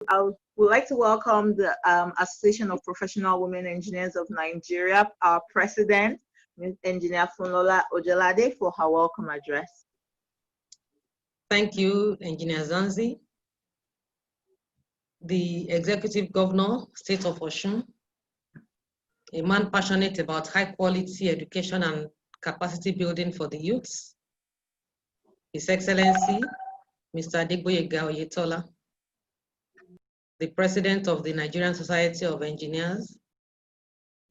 I would like to welcome the Association of Professional Women Engineers of Nigeria, our president, Ms. Engineer Funlola Ojelade, for her welcome address. Thank you, Engineer Zanzi, the Executive Governor, State of Osun, a man passionate about high-quality education and capacity building for the youths, His Excellency, Mr. Adegboyega Oyetola, the President of the Nigerian Society of Engineers,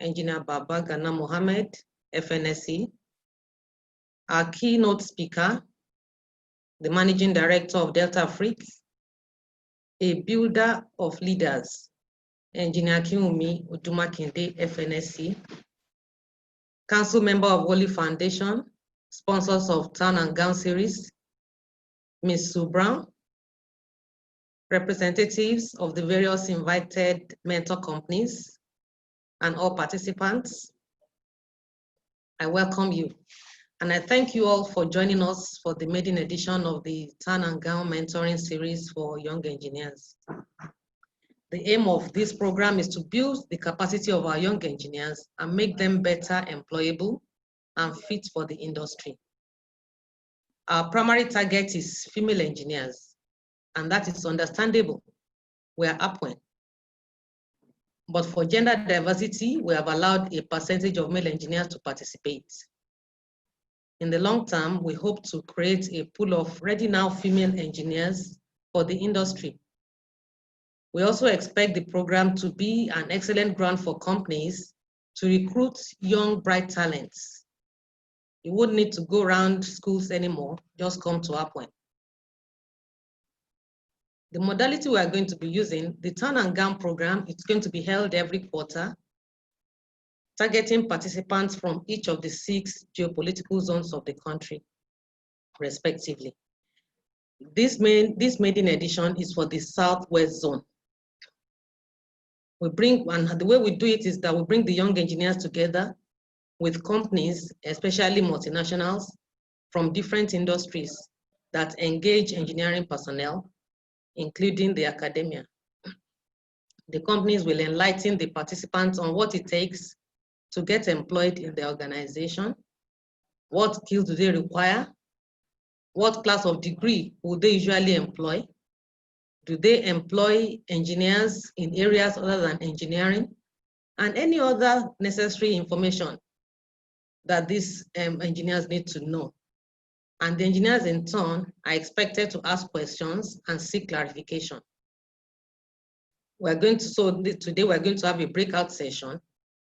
Engineer Baba Gana Mohammed, FNSE, our keynote speaker, the Managing Director of Delta Afrique, a builder of leaders, Engineer Kiwumi Odumakinde, FNSE, Council Member of Holy Foundation, sponsors of Town and Gown Series, Ms. Sue Brown, representatives of the various invited mentor companies, and all participants, I welcome you. And I thank you all for joining us for the maiden edition of the Town and Gown Mentoring Series for Young Engineers. The aim of this program is to build the capacity of our young engineers and make them better employable and fit for the industry. Our primary target is female engineers, and that is understandable. We are APWEN. But for gender diversity, we have allowed a percentage of male engineers to participate. In the long term, we hope to create a pool of ready now female engineers for the industry. We also expect the program to be an excellent ground for companies to recruit young, bright talents. You wouldn't need to go around schools anymore, just come to APWEN. The modality we are going to be using, the Town and Gown program, it's going to be held every quarter, targeting participants from each of the 6 geopolitical zones of the country, respectively. This maiden edition is for the Southwest Zone. And the way we do it is that we bring the young engineers together with companies, especially multinationals, from different industries that engage engineering personnel, including the academia. The companies will enlighten the participants on what it takes to get employed in the organization, what skills do they require, what class of degree would they usually employ, do they employ engineers in areas other than engineering, and any other necessary information that these engineers need to know. And the engineers in turn are expected to ask questions and seek clarification. Today we're going to have a breakout session,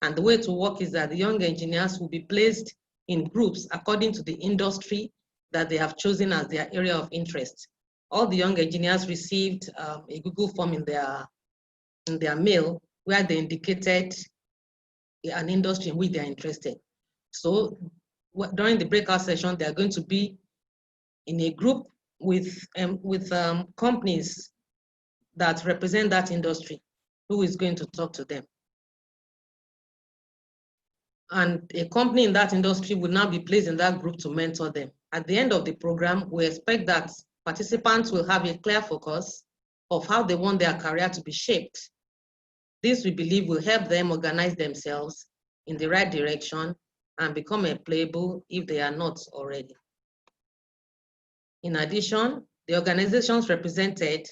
and the way to work is that the young engineers will be placed in groups according to the industry that they have chosen as their area of interest. All the young engineers received a Google form in their mail where they indicated an industry in which they are interested. So during the breakout session, they are going to be in a group with companies that represent that industry, who is going to talk to them. And a company in that industry will now be placed in that group to mentor them. At the end of the program, we expect that participants will have a clear focus of how they want their career to be shaped. This, we believe, will help them organize themselves in the right direction and become employable if they are not already. In addition, the organizations represented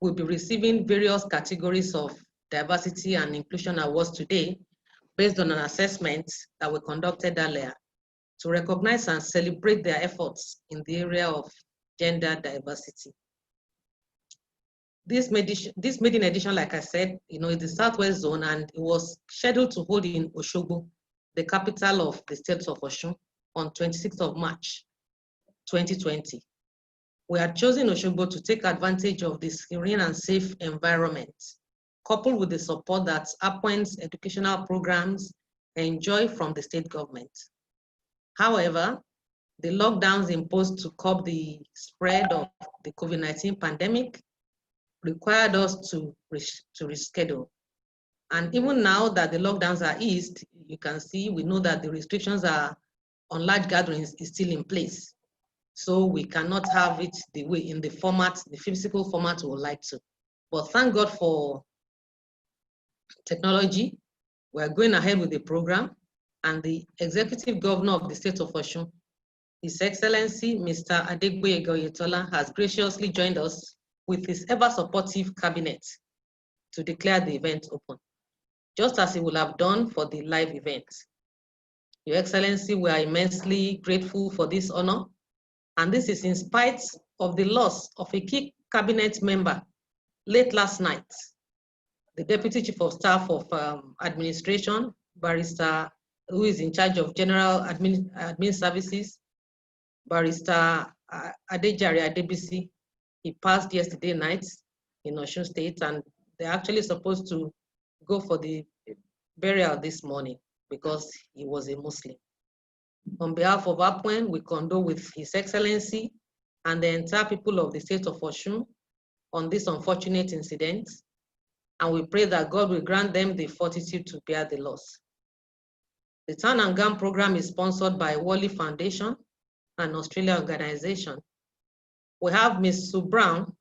will be receiving various categories of diversity and inclusion awards today based on an assessment that we conducted earlier to recognize and celebrate their efforts in the area of gender diversity. This maiden edition, like I said, is the Southwest Zone, and it was scheduled to hold in Osogbo, the capital of the state of Osun, on 26th of March, 2020. We had chosen Osogbo to take advantage of the serene and safe environment, coupled with the support that APWEN's educational programs enjoy from the state government. However, the lockdowns imposed to curb the spread of the COVID-19 pandemic required us to reschedule. And even now that the lockdowns are eased, you can see, we know that the restrictions on large gatherings is still in place. So we cannot have it the way in the physical format we would like to. But thank God for technology. We are going ahead with the program, and the Executive Governor of the State of Osun, His Excellency Mr. Adegboyega Oyetola, has graciously joined us with his ever-supportive cabinet to declare the event open, just as he would have done for the live event. Your Excellency, we are immensely grateful for this honor, and this is in spite of the loss of a key cabinet member late last night. The Deputy Chief of Staff of Administration, Barrister, who is in charge of General Admin Services, Barrister Adejare Adebisi. He passed yesterday night in Osun State, and they're actually supposed to go for the burial this morning because he was a Muslim. On behalf of APWEN, we condole with His Excellency and the entire people of the state of Osun on this unfortunate incident, and we pray that God will grant them the fortitude to bear the loss. The Town and Gown program is sponsored by Wally Foundation, an Australian organization. We have Ms. Sue Brown,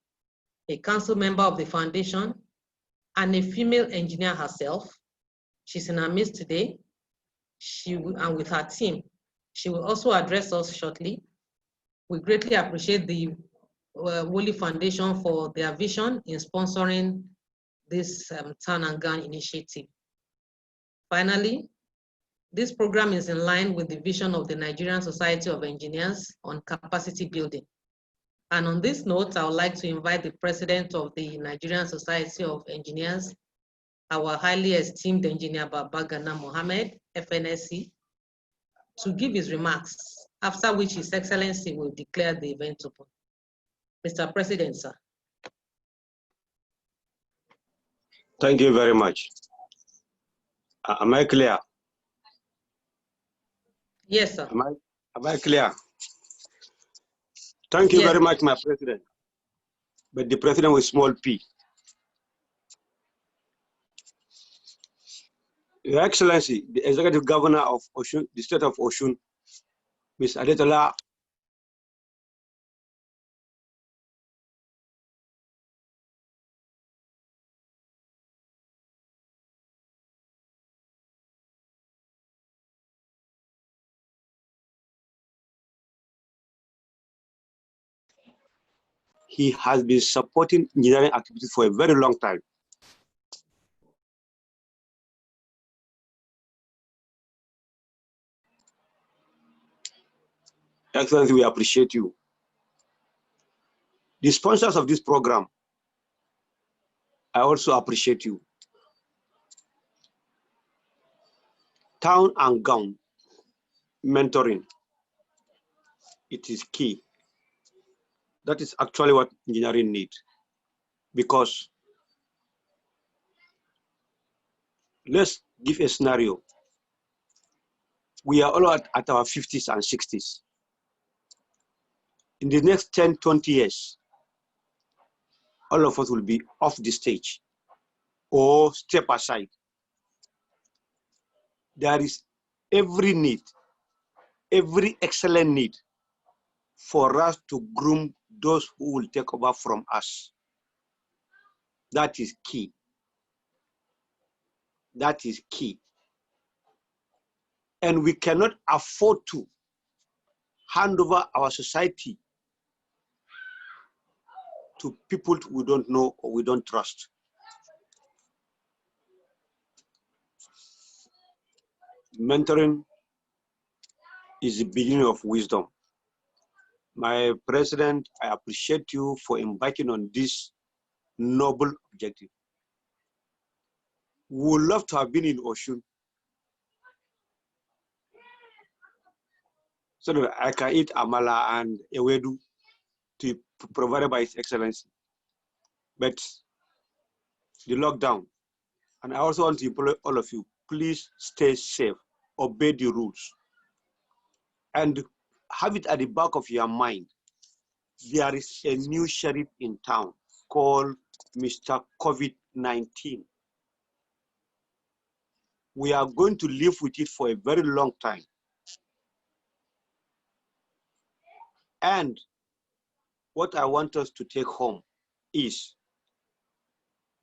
a council member of the foundation, and a female engineer herself. She's in our midst today. And with her team, she will also address us shortly. We greatly appreciate the Wally Foundation for their vision in sponsoring this Town and Gown initiative. Finally, this program is in line with the vision of the Nigerian Society of Engineers on capacity building. And on this note, I would like to invite the president of the Nigerian Society of Engineers, our highly esteemed engineer Baba Gana Mohammed, FNSC, to give his remarks, after which His Excellency will declare the event open. Mr. President, sir. Thank you very much. Am I clear? Yes, sir. Am I clear? Thank you very much, my president. But the president with small p. Your Excellency, the Executive Governor of Osun, the State of Osun, Ms. Adetola, he has been supporting engineering activities for a very long time. Excellency, we appreciate you. The sponsors of this program, I also appreciate you. Town and Gown mentoring, it is key. That is actually what engineering needs. Because let's give a scenario. We are all at our 50s and 60s. In the next 10, 20 years, all of us will be off the stage or step aside. There is every need, every excellent need for us to groom those who will take over from us. That is key. That is key. And we cannot afford to hand over our society to people we don't know or we don't trust. Mentoring is the beginning of wisdom. My president, I appreciate you for embarking on this noble objective. We would love to have been in Osun so that I can eat amala and ewedu provided by His Excellency. But the lockdown, and I also want to implore all of you, please stay safe, obey the rules, and have it at the back of your mind. There is a new sheriff in town called Mr. COVID-19. We are going to live with it for a very long time. And what I want us to take home is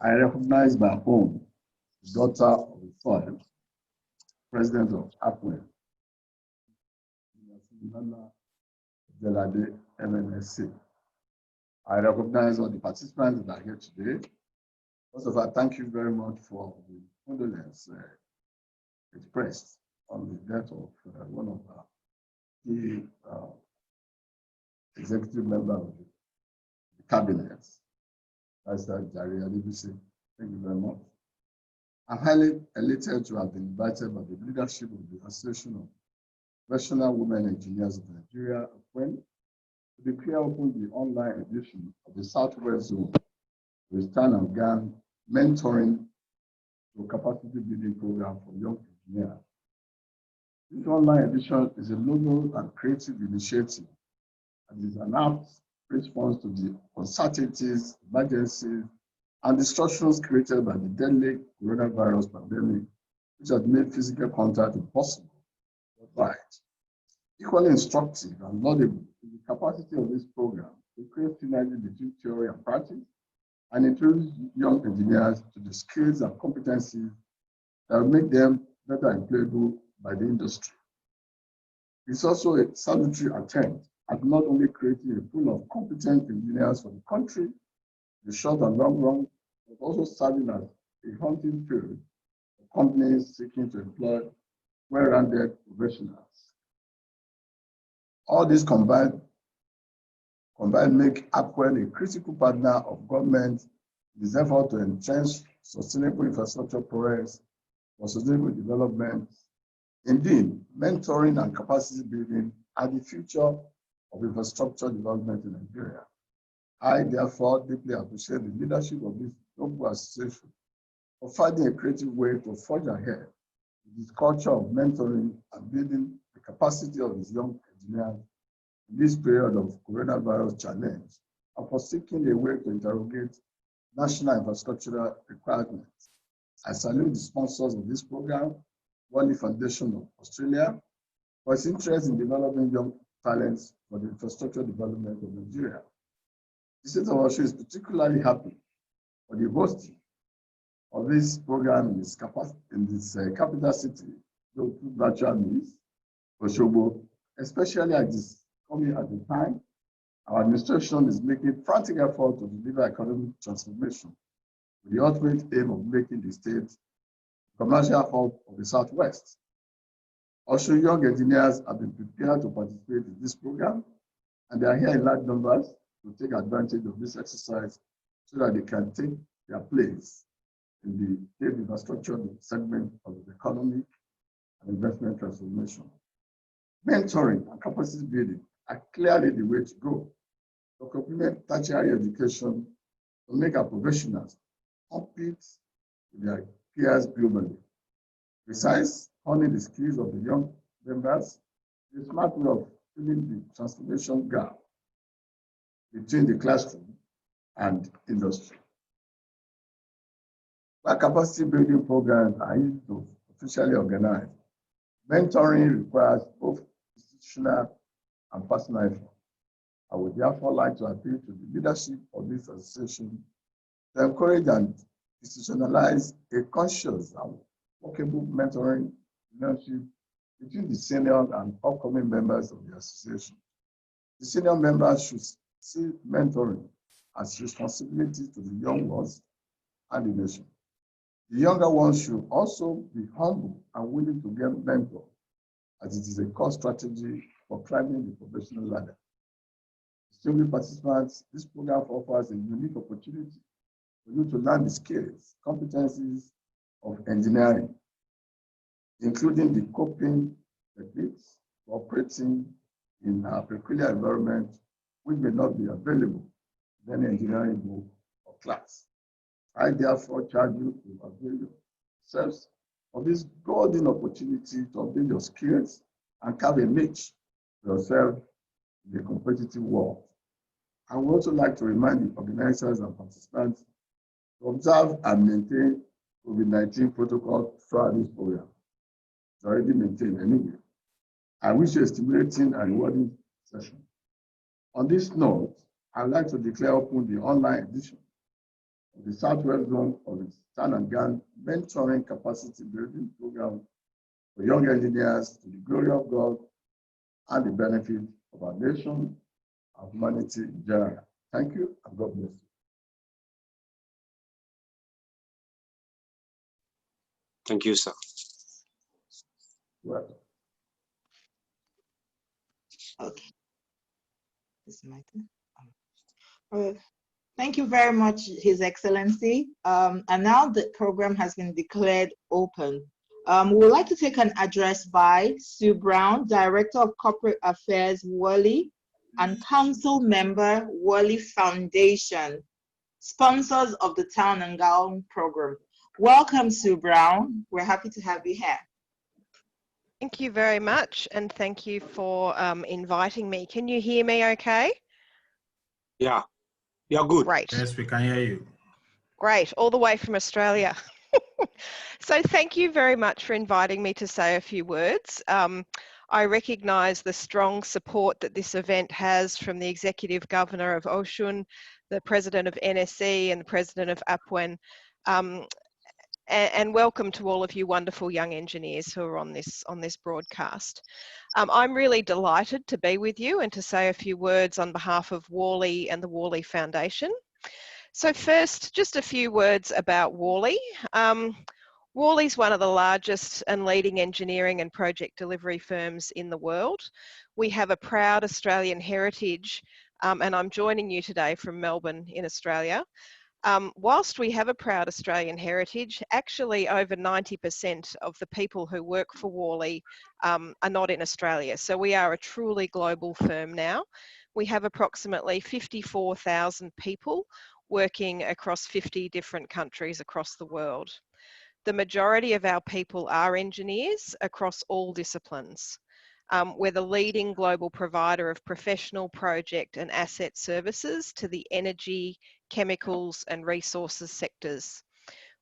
I recognize my own daughter of the soil, President of APWEL, Delade MNSC. I recognize all the participants that are here today. First of all, thank you very much for the condolence expressed on the death of one of the executive members of the cabinet, Pastor Jare Adebisi. Thank you very much. I'm highly elated to have been invited by the leadership of the Association of Professional Women Engineers of Nigeria, APWEN, to declare open the online edition of the Southwest Zone with Tan and Gang mentoring to capacity building program for young engineers. This online edition is a novel and creative initiative and is an apt response to the uncertainties, emergencies, and disruptions created by the deadly coronavirus pandemic, which has made physical contact impossible worldwide. Equally instructive and laudable is the capacity of this program to create synergy between theory and practice and introduce young engineers to the skills and competencies that will make them better employable by the industry. It's also a salutary attempt at not only creating a pool of competent engineers for the country in the short and long run, but also serving as a hunting field for companies seeking to employ well-rounded professionals. All this combined make APWEN a critical partner of government in its effort to entrench sustainable infrastructure progress for sustainable development. Indeed, mentoring and capacity building are the future of infrastructure development in Nigeria. I therefore deeply appreciate the leadership of this noble association for finding a creative way to forge ahead with this culture of mentoring and building the capacity of these young engineers in this period of coronavirus challenge, and for seeking a way to interrogate national infrastructural requirements. I salute the sponsors of this program, Wally Foundation of Australia, for its interest in developing young talents for the infrastructure development of Nigeria. The state of Osho is particularly happy for the hosting of this program in this capital city, through virtual means, Oshobo, especially at this coming at the time our administration is making frantic effort to deliver economic transformation with the ultimate aim of making the state a commercial hub of the Southwest. Also, young engineers have been prepared to participate in this program, and they are here in large numbers to take advantage of this exercise so that they can take their place in the state infrastructure segment of the economic and investment transformation. Mentoring and capacity building are clearly the way to go to complement tertiary education to make our professionals compete with their peers globally. Besides honing the skills of the young members, the smart way of filling the transformation gap between the classroom and industry. While capacity building programs are easy to officially organize, mentoring requires both institutional and personal effort. I would therefore like to appeal to the leadership of this association to encourage and institutionalize a conscious and workable mentoring relationship between the senior and upcoming members of the association. The senior members should see mentoring as responsibility to the young ones and the nation. The younger ones should also be humble and willing to get mentored, as it is a core strategy for climbing the professional ladder. Distinguished participants, this program offers a unique opportunity for you to learn the skills, competencies of engineering, including the coping techniques for operating in a peculiar environment which may not be available in any engineering book or class. I therefore charge you to avail yourselves of this golden opportunity to update your skills and carve a niche for yourself in the competitive world. I would also like to remind the organizers and participants to observe and maintain COVID-19 protocol throughout this program. It's already maintained anyway. I wish you a stimulating and rewarding session. On this note, I would like to declare open the online edition the Southwest Zone of the Town and Gown Mentoring Capacity Building Program for young engineers to the glory of God and the benefit of our nation and humanity in general. Thank you, and God bless you. Thank you, sir. Well, Okay. This is my turn. Thank you very much, His Excellency. And now the program has been declared open. We would like to take an address by Sue Brown, Director of Corporate Affairs, Worley, and Council Member, Worley Foundation, sponsors of the Town and Gown program. Welcome, Sue Brown. We're happy to have you here. Thank you very much, and thank you for inviting me. Can you hear me okay? Yeah, you're good. Great. Yes, we can hear you. Great, all the way from Australia. So thank you very much for inviting me to say a few words. I recognise the strong support that this event has from the Executive Governor of Oshun, the President of NSE and the President of APWEN, and welcome to all of you wonderful young engineers who are on this broadcast. I'm really delighted to be with you and to say a few words on behalf of Worley and the Worley Foundation. So first, just a few words about Worley. Worley's one of the largest and leading engineering and project delivery firms in the world. We have a proud Australian heritage, and I'm joining you today from Melbourne in Australia. Whilst we have a proud Australian heritage, actually over 90% of the people who work for Worley are not in Australia. So we are a truly global firm now. We have approximately 54,000 people working across 50 different countries across the world. The majority of our people are engineers across all disciplines. We're the leading global provider of professional project and asset services to the energy, chemicals and resources sectors.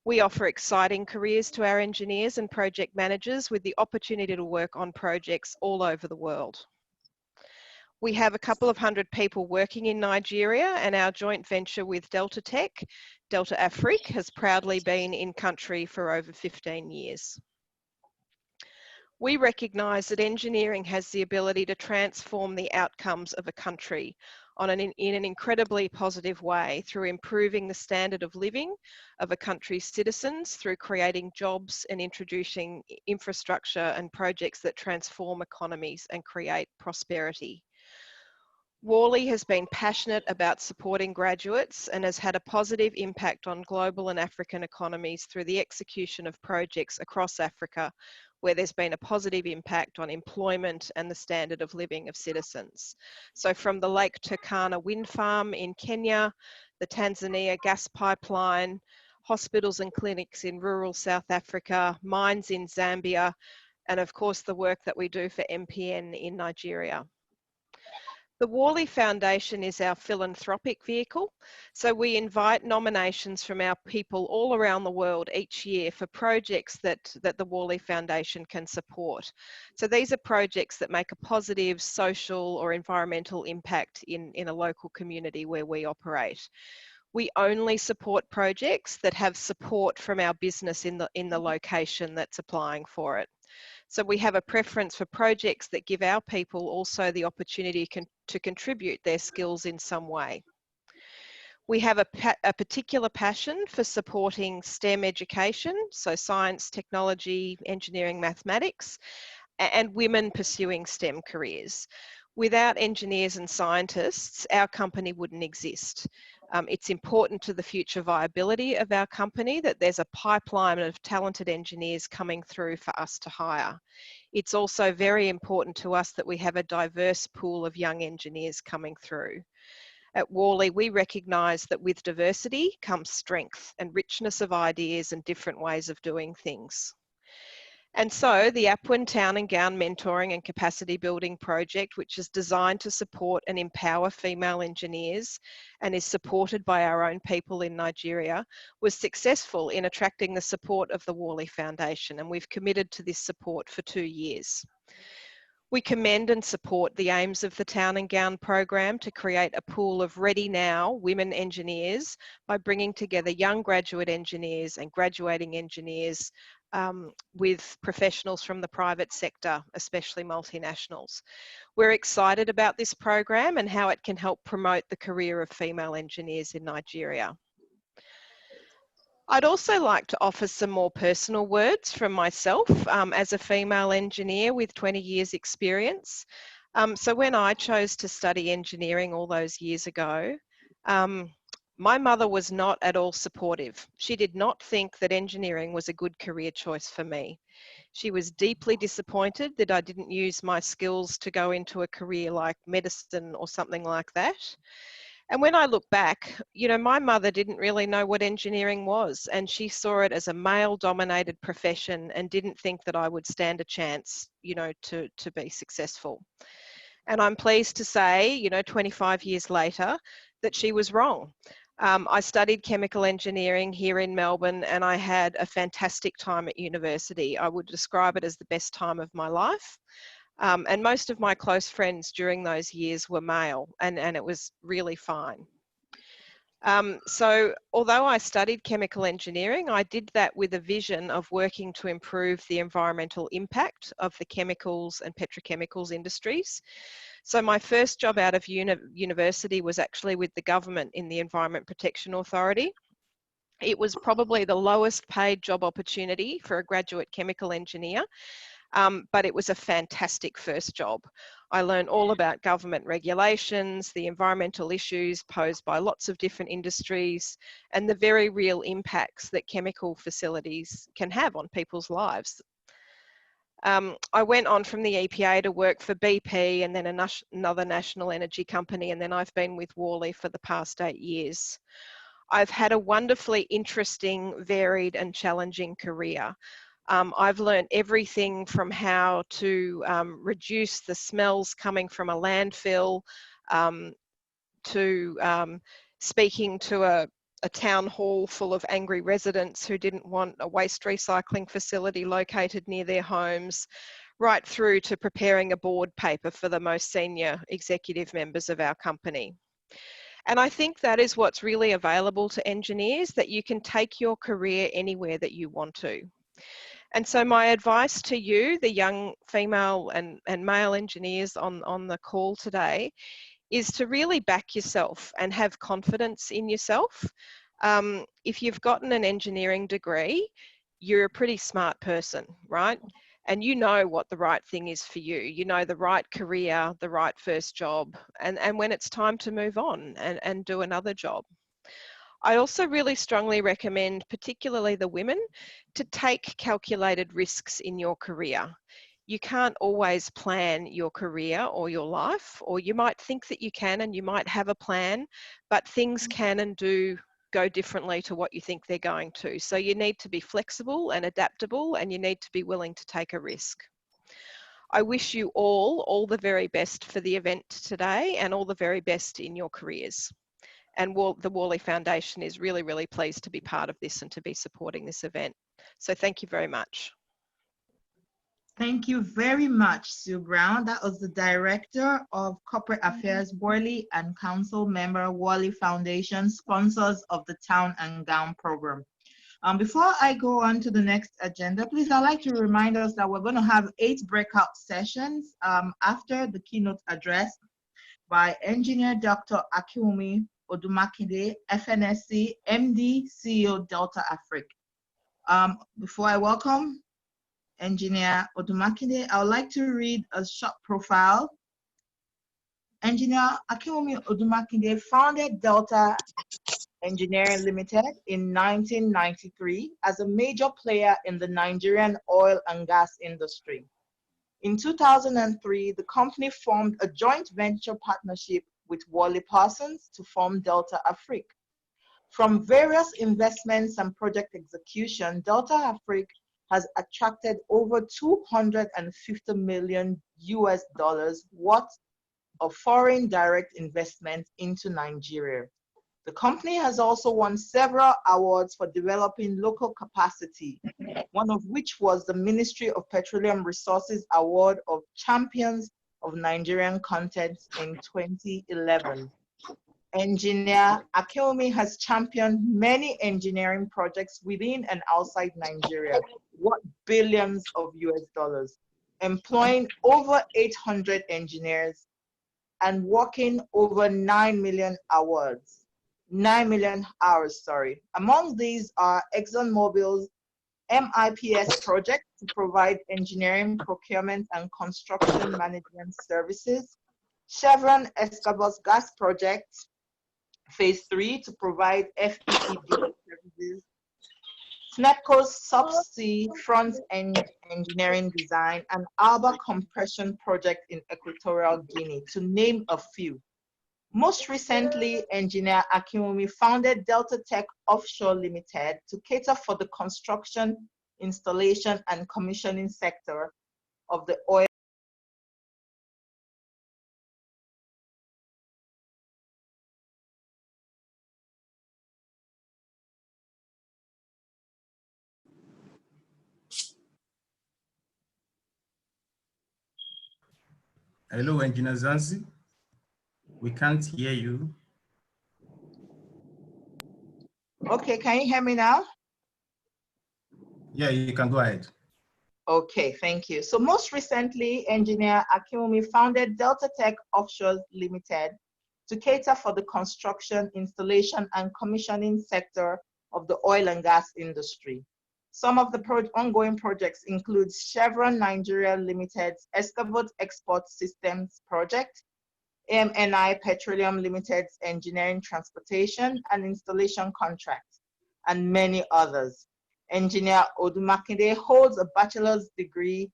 We offer exciting careers to our engineers and project managers with the opportunity to work on projects all over the world. We have a couple of hundred people working in Nigeria, and our joint venture with Delta Tech, Delta Afrique, has proudly been in country for over 15 years. We recognise that engineering has the ability to transform the outcomes of a country in an incredibly positive way through improving the standard of living of a country's citizens, through creating jobs and introducing infrastructure and projects that transform economies and create prosperity. Worley has been passionate about supporting graduates and has had a positive impact on global and African economies through the execution of projects across Africa, where there's been a positive impact on employment and the standard of living of citizens. So from the Lake Turkana wind farm in Kenya, the Tanzania gas pipeline, hospitals and clinics in rural South Africa, mines in Zambia, and of course the work that we do for MPN in Nigeria. The Worley Foundation is our philanthropic vehicle, so we invite nominations from our people all around the world each year for projects that the Worley Foundation can support. So these are projects that make a positive social or environmental impact in a local community where we operate. We only support projects that have support from our business in the location that's applying for it. So we have a preference for projects that give our people also the opportunity to contribute their skills in some way. We have a particular passion for supporting STEM education, so science, technology, engineering, mathematics, and women pursuing STEM careers. Without engineers and scientists, our company wouldn't exist. It's important to the future viability of our company that there's a pipeline of talented engineers coming through for us to hire. It's also very important to us that we have a diverse pool of young engineers coming through. At Worley, we recognise that with diversity comes strength and richness of ideas and different ways of doing things. And so the APWEN Town and Gown Mentoring and Capacity Building Project, which is designed to support and empower female engineers and is supported by our own people in Nigeria, was successful in attracting the support of the Worley Foundation, and we've committed to this support for 2 years. We commend and support the aims of the Town and Gown program to create a pool of ready now women engineers by bringing together young graduate engineers and graduating engineers with professionals from the private sector, especially multinationals. We're excited about this program and how it can help promote the career of female engineers in Nigeria. I'd also like to offer some more personal words from myself as a female engineer with 20 years experience. So when I chose to study engineering all those years ago, my mother was not at all supportive. She did not think that engineering was a good career choice for me. She was deeply disappointed that I didn't use my skills to go into a career like medicine or something like that. And when I look back, you know, my mother didn't really know what engineering was, and she saw it as a male-dominated profession and didn't think that I would stand a chance, you know, to be successful. And I'm pleased to say, you know, 25 years later, that she was wrong. I studied chemical engineering here in Melbourne, and I had a fantastic time at university. I would describe it as the best time of my life. And most of my close friends during those years were male, and it was really fine. So although I studied chemical engineering, I did that with a vision of working to improve the environmental impact of the chemicals and petrochemicals industries. So my first job out of university was actually with the government in the Environment Protection Authority. It was probably the lowest paid job opportunity for a graduate chemical engineer. But it was a fantastic first job. I learned all about government regulations, the environmental issues posed by lots of different industries, and the very real impacts that chemical facilities can have on people's lives. I went on from the EPA to work for BP and then another national energy company, and then I've been with Worley for the past 8 years. I've had a wonderfully interesting, varied and challenging career. I've learned everything from how to reduce the smells coming from a landfill to speaking to a town hall full of angry residents who didn't want a waste recycling facility located near their homes, right through to preparing a board paper for the most senior executive members of our company. And I think that is what's really available to engineers, that you can take your career anywhere that you want to. And so my advice to you, the young female and male engineers on the call today, is to really back yourself and have confidence in yourself. If you've gotten an engineering degree, you're a pretty smart person, right? And you know what the right thing is for you. You know the right career, the right first job, and when it's time to move on and do another job. I also really strongly recommend, particularly the women, to take calculated risks in your career. You can't always plan your career or your life, or you might think that you can and you might have a plan, but things can and do go differently to what you think they're going to. So you need to be flexible and adaptable, and you need to be willing to take a risk. I wish you all the very best for the event today and all the very best in your careers. And the Worley Foundation is really, really pleased to be part of this and to be supporting this event. So thank you very much. Thank you very much, Sue Brown. That was the Director of Corporate Affairs, Worley, and Council Member, Worley Foundation, sponsors of the Town and Gown program. Before I go on to the next agenda, please, I'd like to remind us that we're going to have 8 breakout sessions after the keynote address by Engineer Dr. Akiwumi Odumakinde, FNSC, MD, CEO, Delta Africa. Before I welcome Engineer Odumakinde, I would like to read a short profile. Engineer Akiwumi Odumakinde founded Delta Engineering Limited in 1993 as a major player in the Nigerian oil and gas industry. In 2003, the company formed a joint venture partnership with Worley Parsons to form Delta Africa. From various investments and project execution, Delta Africa has attracted over $250 million worth of foreign direct investment into Nigeria. The company has also won several awards for developing local capacity, one of which was the Ministry of Petroleum Resources Award of Champions of Nigerian Content in 2011. Engineer Akinwumi has championed many engineering projects within and outside Nigeria, worth billions of US dollars, employing over 800 engineers and working over 9 million hours. Among these are ExxonMobil's MIPS project to provide engineering, procurement, and construction management services, Chevron Escobos gas project, phase 3 to provide FPPD services, SNEPCO's subsea front-end engineering design, and Alba compression project in Equatorial Guinea, to name a few. Most recently, Engineer Akinwumi founded Delta Tech Offshore Limited to cater for the construction, installation, and commissioning sector of the oil. Hello, Engineer Zansi. We can't hear you. Okay, can you hear me now? Yeah, you can go ahead. Okay, thank you. So most recently, Engineer Akinwumi founded Delta Tech Offshore Limited to cater for the construction, installation, and commissioning sector of the oil and gas industry. Some of the ongoing projects include Chevron Nigeria Limited's Escobos Export Systems project, AMNI Petroleum Limited's engineering, transportation, and installation contracts, and many others. Engineer Odumakinde holds a bachelor's degree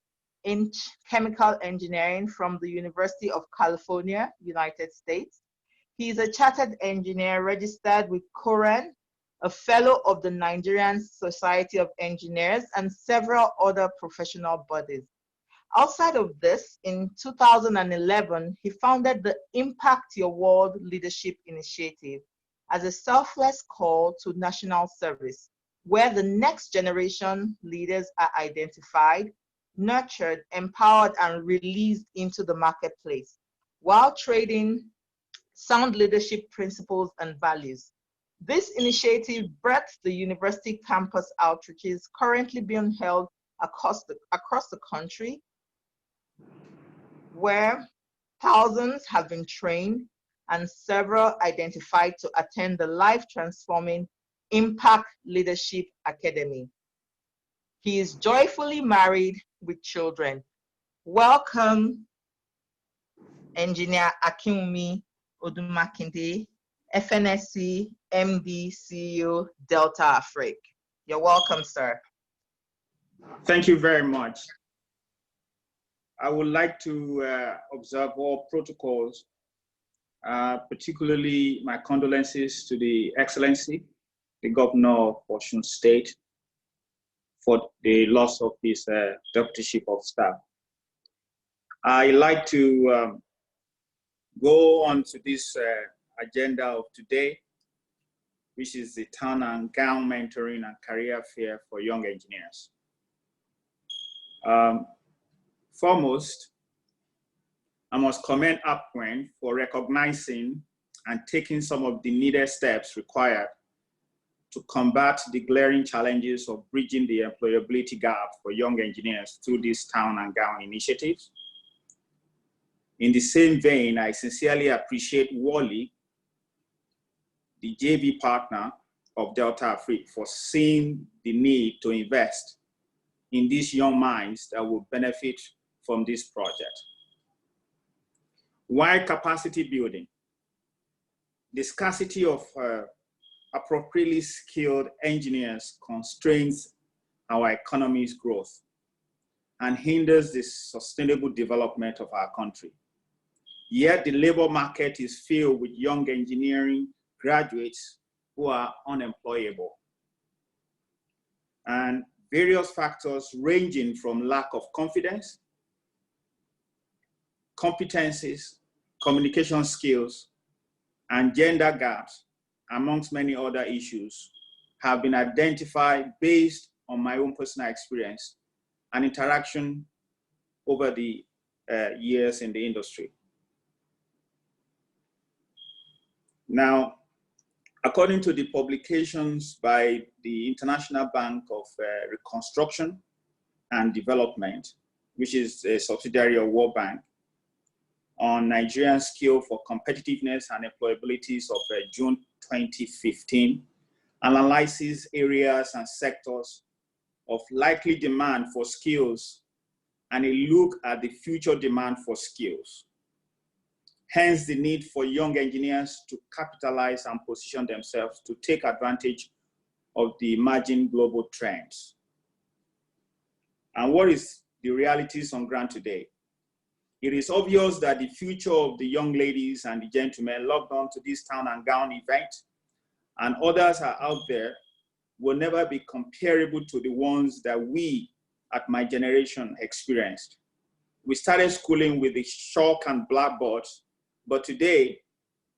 in chemical engineering from the University of California, United States. He is a chartered engineer registered with Koren, a fellow of the Nigerian Society of Engineers, and several other professional bodies. Outside of this, in 2011, he founded the Impact Your World Leadership Initiative as a selfless call to national service, where the next generation leaders are identified, nurtured, empowered, and released into the marketplace, while trading sound leadership principles and values. This initiative birthed the university campus outreaches currently being held across the country, where thousands have been trained and several identified to attend the life-transforming Impact Leadership Academy. He is joyfully married with children. Welcome, Engineer Akinwumi Odumakinde, FNSC MD CEO, Delta Afrique. You're welcome, sir. Thank you very much. I would like to observe all protocols, particularly my condolences to the Excellency, the Governor of Osun State, for the loss of his Deputy Chief of Staff. I like to go on to this agenda of today, which is the Town and Gown Mentoring and Career Fair for Young Engineers. Foremost, I must commend APWEN for recognizing and taking some of the needed steps required to combat the glaring challenges of bridging the employability gap for young engineers through this Town and Gown initiatives. In the same vein, I sincerely appreciate Wally, the JV partner of Delta Afrique, for seeing the need to invest in these young minds that will benefit from this project. While capacity building, the scarcity of appropriately skilled engineers constrains our economy's growth and hinders the sustainable development of our country. Yet the labor market is filled with young engineering graduates who are unemployable. And various factors ranging from lack of confidence, competencies, communication skills, and gender gaps amongst many other issues, have been identified based on my own personal experience and interaction over the years in the industry. Now, according to the publications by the International Bank of Reconstruction and Development, which is a subsidiary of World Bank, on Nigerian skill for competitiveness and employability of June 2015, analyzes areas and sectors of likely demand for skills and a look at the future demand for skills. Hence the need for young engineers to capitalize and position themselves to take advantage of the emerging global trends. And what is the realities on ground today? It is obvious that the future of the young ladies and the gentlemen logged on to this town and gown event and others are out there will never be comparable to the ones that we at my generation experienced. We started schooling with the chalk and blackboards, but today,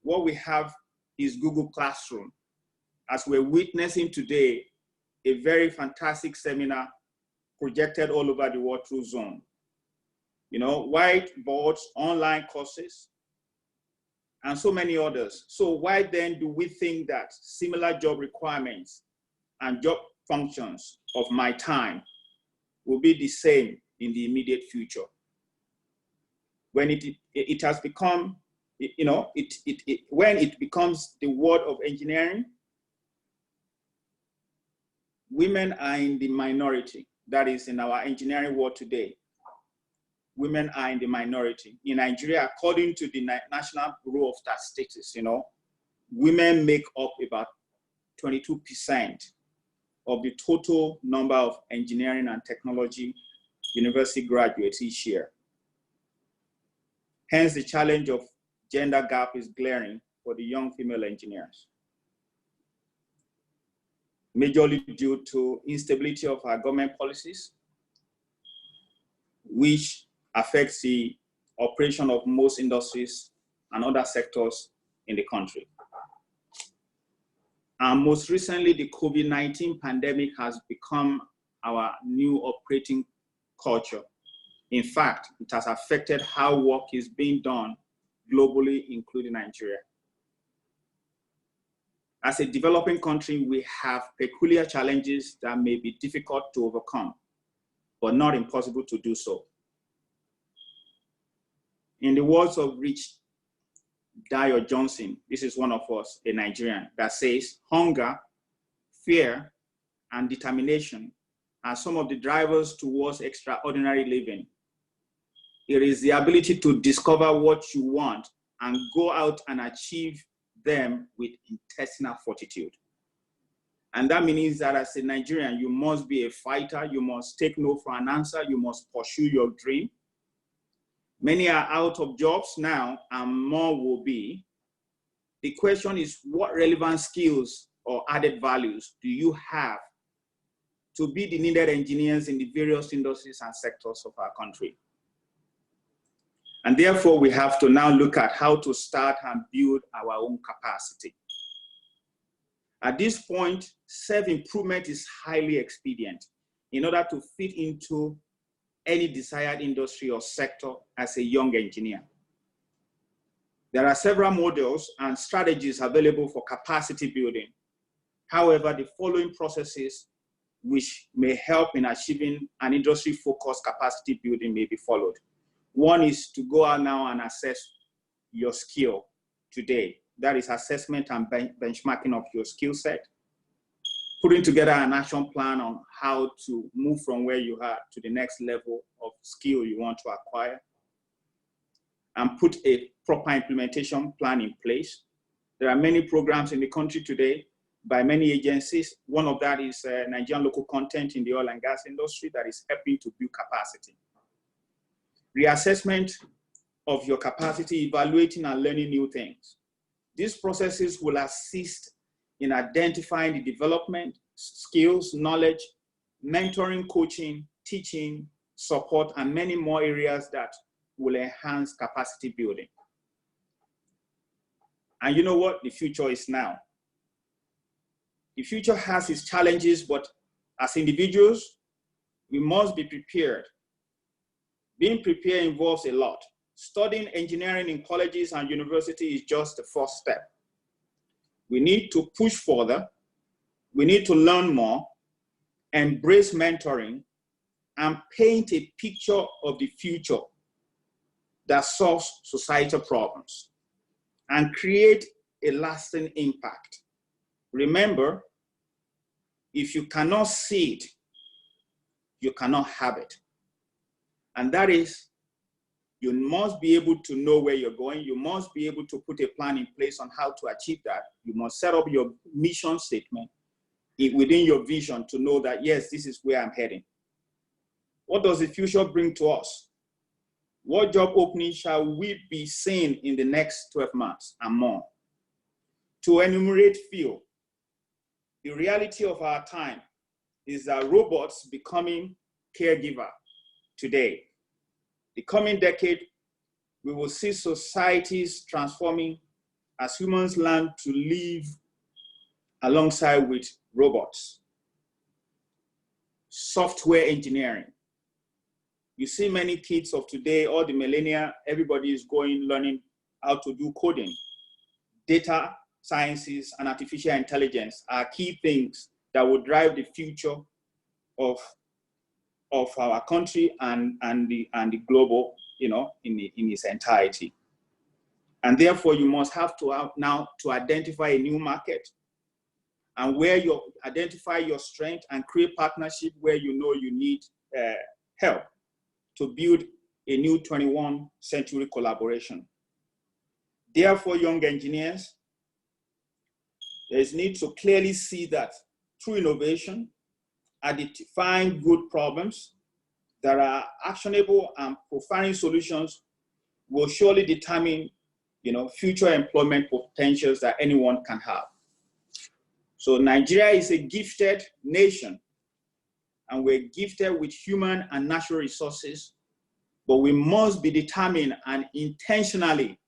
what we have is Google Classroom. As we're witnessing today, a very fantastic seminar projected all over the world through Zoom. You know, whiteboards, online courses, and so many others. So why then do we think that similar job requirements and job functions of my time will be the same in the immediate future? When it has become, you know, when it becomes the world of engineering, women are in the minority. That is in our engineering world today. Women are in the minority. In Nigeria, according to the National Bureau of Statistics, you know, women make up about 22% of the total number of engineering and technology university graduates each year. Hence, the challenge of gender gap is glaring for the young female engineers, majorly due to instability of our government policies, which affects the operation of most industries and other sectors in the country. And most recently, the COVID-19 pandemic has become our new operating culture. In fact, it has affected how work is being done globally, including Nigeria. As a developing country, we have peculiar challenges that may be difficult to overcome, but not impossible to do so. In the words of Rich Dayo Johnson, this is one of us, a Nigerian, that says, hunger, fear, and determination are some of the drivers towards extraordinary living. It is the ability to discover what you want and go out and achieve them with intestinal fortitude. And that means that as a Nigerian, you must be a fighter, you must take no for an answer, you must pursue your dream. Many are out of jobs now, and more will be. The question is, what relevant skills or added values do you have to be the needed engineers in the various industries and sectors of our country? And therefore, we have to now look at how to start and build our own capacity. At this point, self-improvement is highly expedient in order to fit into any desired industry or sector as a young engineer. There are several models and strategies available for capacity building. However, the following processes which may help in achieving an industry-focused capacity building may be followed. One is to go out now and assess your skill today. That is assessment and benchmarking of your skill set. Putting together an action plan on how to move from where you are to the next level of skill you want to acquire. And put a proper implementation plan in place. There are many programs in the country today by many agencies. One of that is Nigerian Local Content in the oil and gas industry that is helping to build capacity. Reassessment of your capacity, evaluating and learning new things. These processes will assist in identifying the development, skills, knowledge, mentoring, coaching, teaching, support, and many more areas that will enhance capacity building. And you know what? The future is now. The future has its challenges, but as individuals, we must be prepared. Being prepared involves a lot. Studying engineering in colleges and universities is just the first step. We need to push further. We need to learn more, embrace mentoring, and paint a picture of the future that solves societal problems and create a lasting impact. Remember, if you cannot see it, you cannot have it. And that is, you must be able to know where you're going. You must be able to put a plan in place on how to achieve that. You must set up your mission statement within your vision to know that, yes, this is where I'm heading. What does the future bring to us? What job openings shall we be seeing in the next 12 months and more? To enumerate few, the reality of our time is that robots becoming caregiver today. The coming decade, we will see societies transforming as humans learn to live alongside with robots. Software engineering. You see many kids of today, all the millennia, everybody is learning how to do coding. Data sciences and artificial intelligence are key things that will drive the future of our country and the global, in its entirety. And therefore, you must have to now to identify a new market and where you identify your strength and create partnership where you know you need help to build a new 21st century collaboration. Therefore, young engineers, there is need to clearly see that through innovation, identifying good problems that are actionable and providing solutions will surely determine, future employment potentials that anyone can have. So Nigeria is a gifted nation, and we're gifted with human and natural resources, but we must be determined and intentionally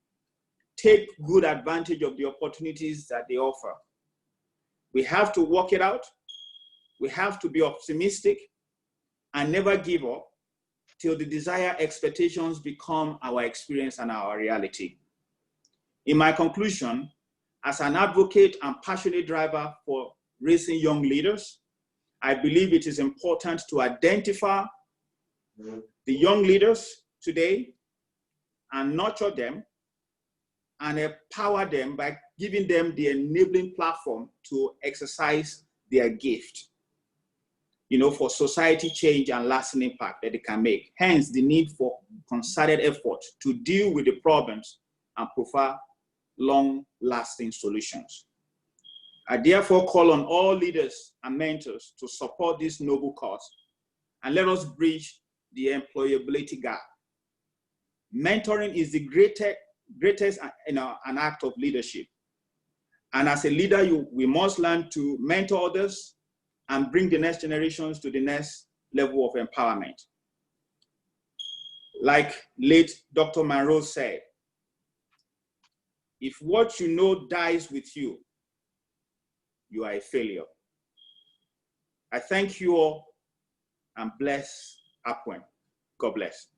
take good advantage of the opportunities that they offer. We have to work it out. We have to be optimistic and never give up till the desired expectations become our experience and our reality. In my conclusion, as an advocate and passionate driver for raising young leaders, I believe it is important to identify the young leaders today and nurture them and empower them by giving them the enabling platform to exercise their gift, for society change and lasting impact that they can make. Hence, the need for concerted effort to deal with the problems and provide long-lasting solutions. I therefore call on all leaders and mentors to support this noble cause and let us bridge the employability gap. Mentoring is the greatest an act of leadership. And as a leader, we must learn to mentor others and bring the next generations to the next level of empowerment. Like late Dr. Monroe said, if what you know dies with you, you are a failure. I thank you all and bless Apwen. God bless.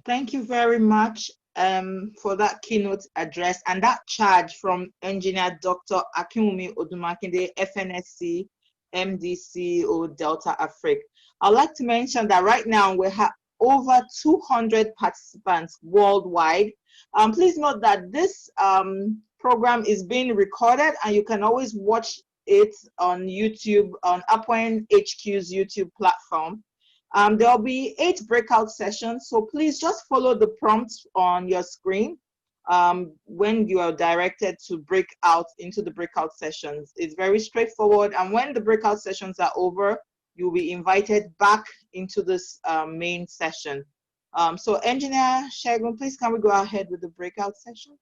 Thank you very much for that keynote address and that charge from Engineer Dr. Akinwumi Odumakinde, FNSC, MDC, or Delta Afrique. I'd like to mention that right now we have over 200 participants worldwide. Please note that this program is being recorded and you can always watch it on YouTube, on Apwen HQ's YouTube platform. There'll be 8 breakout sessions, so please just follow the prompts on your screen when you are directed to break out into the breakout sessions. It's very straightforward, and when the breakout sessions are over, you'll be invited back into this main session. So Engineer Segun, please can we go ahead with the breakout session?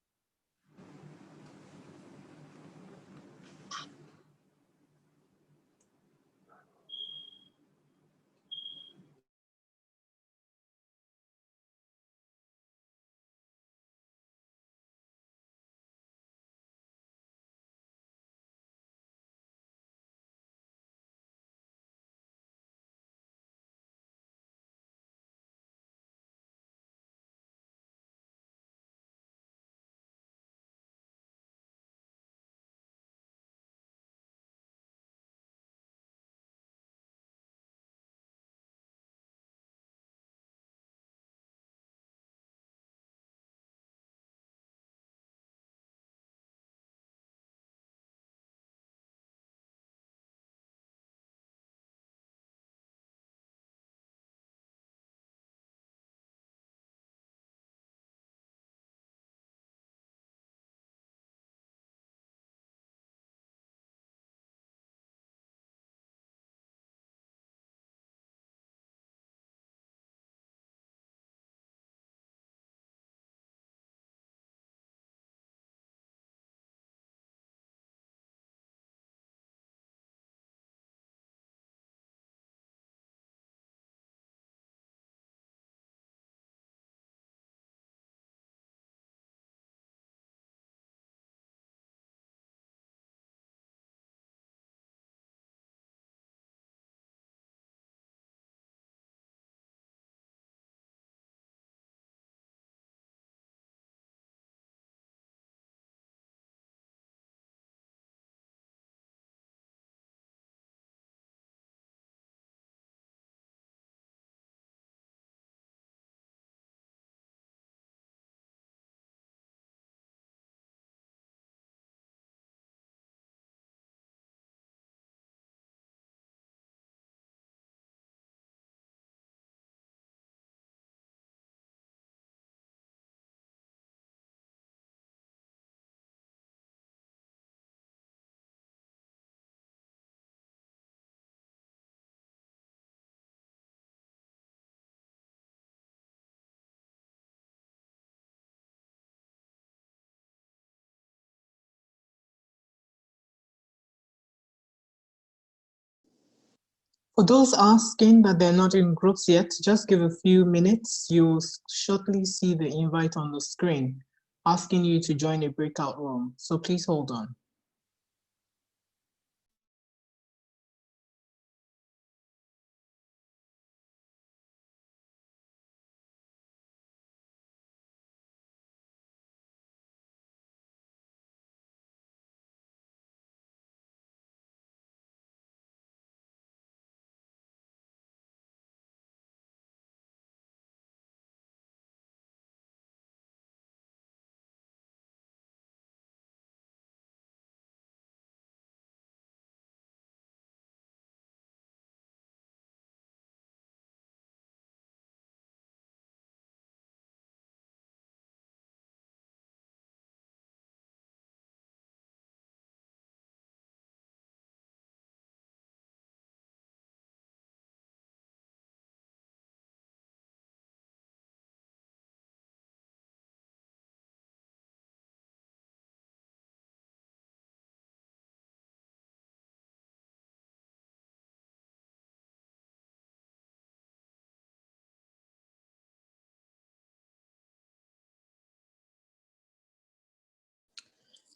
For those asking that they're not in groups yet, just give a few minutes. You'll shortly see the invite on the screen asking you to join a breakout room. So please hold on.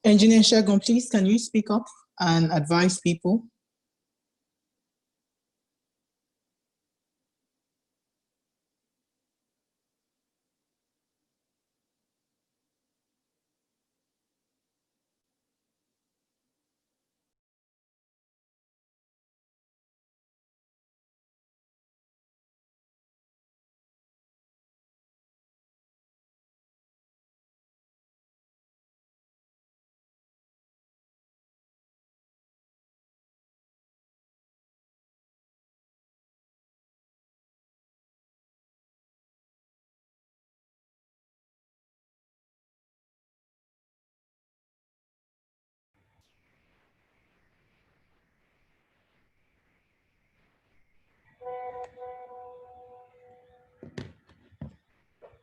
Engineer Shagun, please, can you speak up and advise people?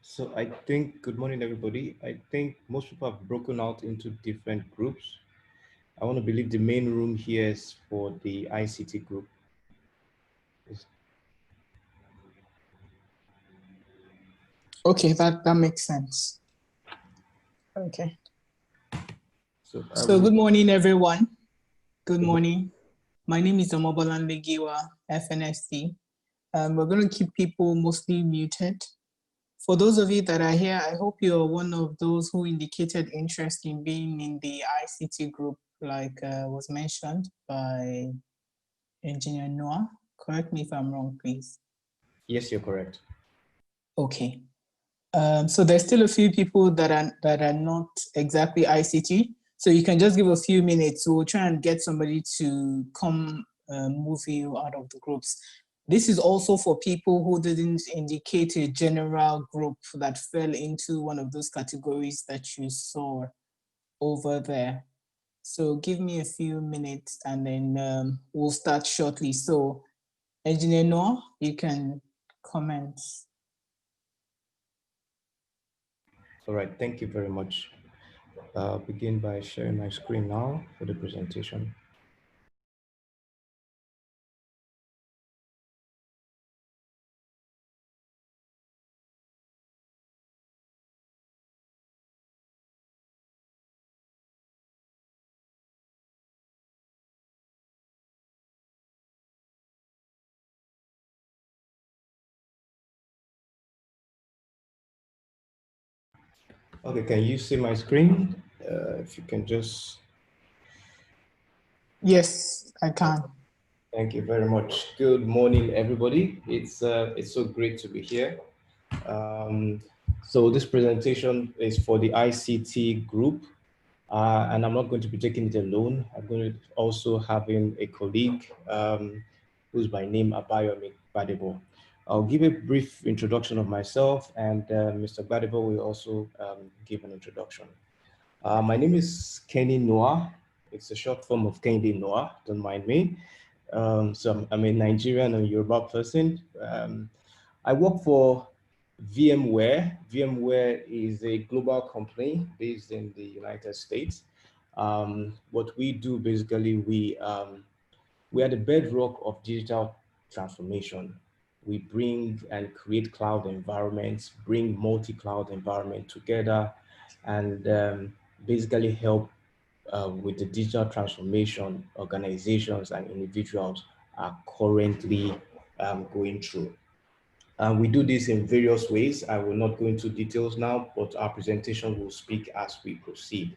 So I think, good morning, everybody. I think most people have broken out into different groups. I want to believe the main room here is for the ICT group. Okay, that makes sense. Okay. So good morning, everyone. Good morning. My name is Omobolan Legiwa, FNSC. We're going to keep people mostly muted. For those of you that are here, I hope you're one of those who indicated interest in being in the ICT group, like was mentioned by Engineer Noah. Correct me if I'm wrong, please. Yes, you're correct. Okay. So there's still a few people that are not exactly ICT. So you can just give a few minutes. We'll try and get somebody to come move you out of the groups. This is also for people who didn't indicate a general group that fell into one of those categories that you saw over there. So give me a few minutes and then we'll start shortly. So Engineer Noah, you can comment. All right, thank you very much. I'll begin by sharing my screen now for the presentation. Okay, can you see my screen? If you can just... Yes, I can. Thank you very much. Good morning, everybody. It's so great to be here. So this presentation is for the ICT group, and I'm not going to be taking it alone. I'm going to also having a colleague who's by name Abayomi Gbadebo. I'll give a brief introduction of myself, and Mr. Gbadebo will also give an introduction. My name is Kenny Noah. It's a short form of Kehinde Noah, don't mind me. So I'm a Nigerian and Yoruba person. I work for VMware. VMware is a global company based in the United States. What we do basically, we are the bedrock of digital transformation. We bring and create cloud environments, bring multi-cloud environment together, and basically help with the digital transformation organizations and individuals are currently going through. We do this in various ways. I will not go into details now, but our presentation will speak as we proceed.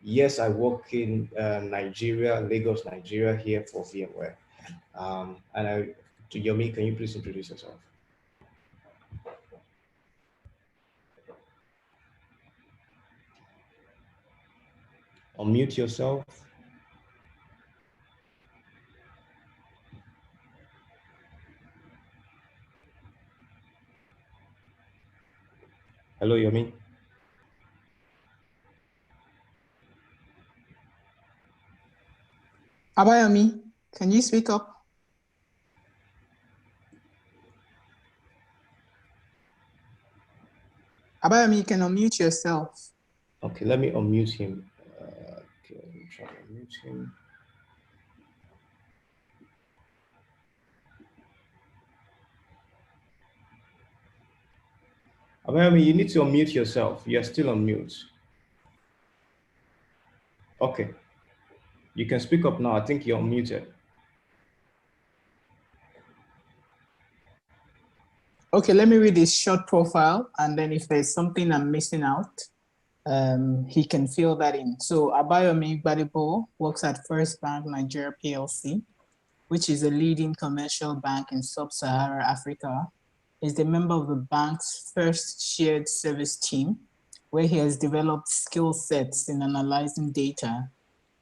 Yes, I work in Nigeria, Lagos, Nigeria, here for VMware. Yomi, can you please introduce yourself? Unmute yourself. Hello, Yomi. Abayomi, can you speak up? Abayomi, you can unmute yourself. Okay, let me unmute him. Okay, let me try to unmute him. Abayomi, you need to unmute yourself. You're still on mute. Okay. You can speak up now. I think you're unmuted. Okay, let me read his short profile, and then if there's something I'm missing out, he can fill that in. So Abayomi Gbadebo works at First Bank Nigeria PLC, which is a leading commercial bank in sub-Saharan Africa. He's the member of the bank's first shared service team, where he has developed skill sets in analyzing data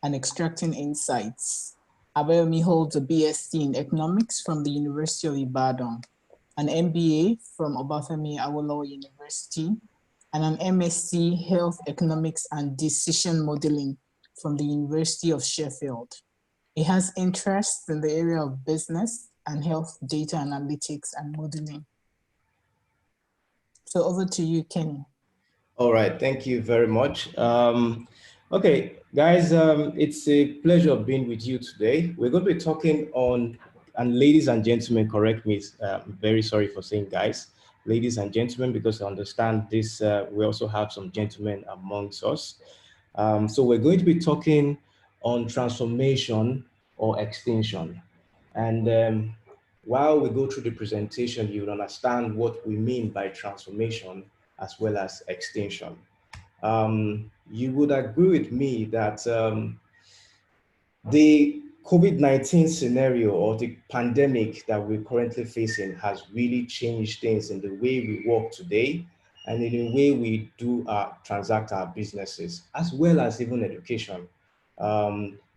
and extracting insights. Abayomi holds a BSc in economics from the University of Ibadan, an MBA from Obafemi Awolowo University, and an MSc Health Economics and Decision Modeling from the University of Sheffield. He has interests in the area of business and health data analytics and modeling. So over to you, Kenny. All right, thank you very much. Okay, guys, it's a pleasure being with you today. We're going to be talking on, and ladies and gentlemen, correct me, I'm very sorry for saying guys, ladies and gentlemen, because I understand this, we also have some gentlemen amongst us. So we're going to be talking on transformation or extinction. And while we go through the presentation, you'll understand what we mean by transformation as well as extinction. You would agree with me that the COVID-19 scenario or the pandemic that we're currently facing has really changed things in the way we work today and in the way we do transact our businesses, as well as even education.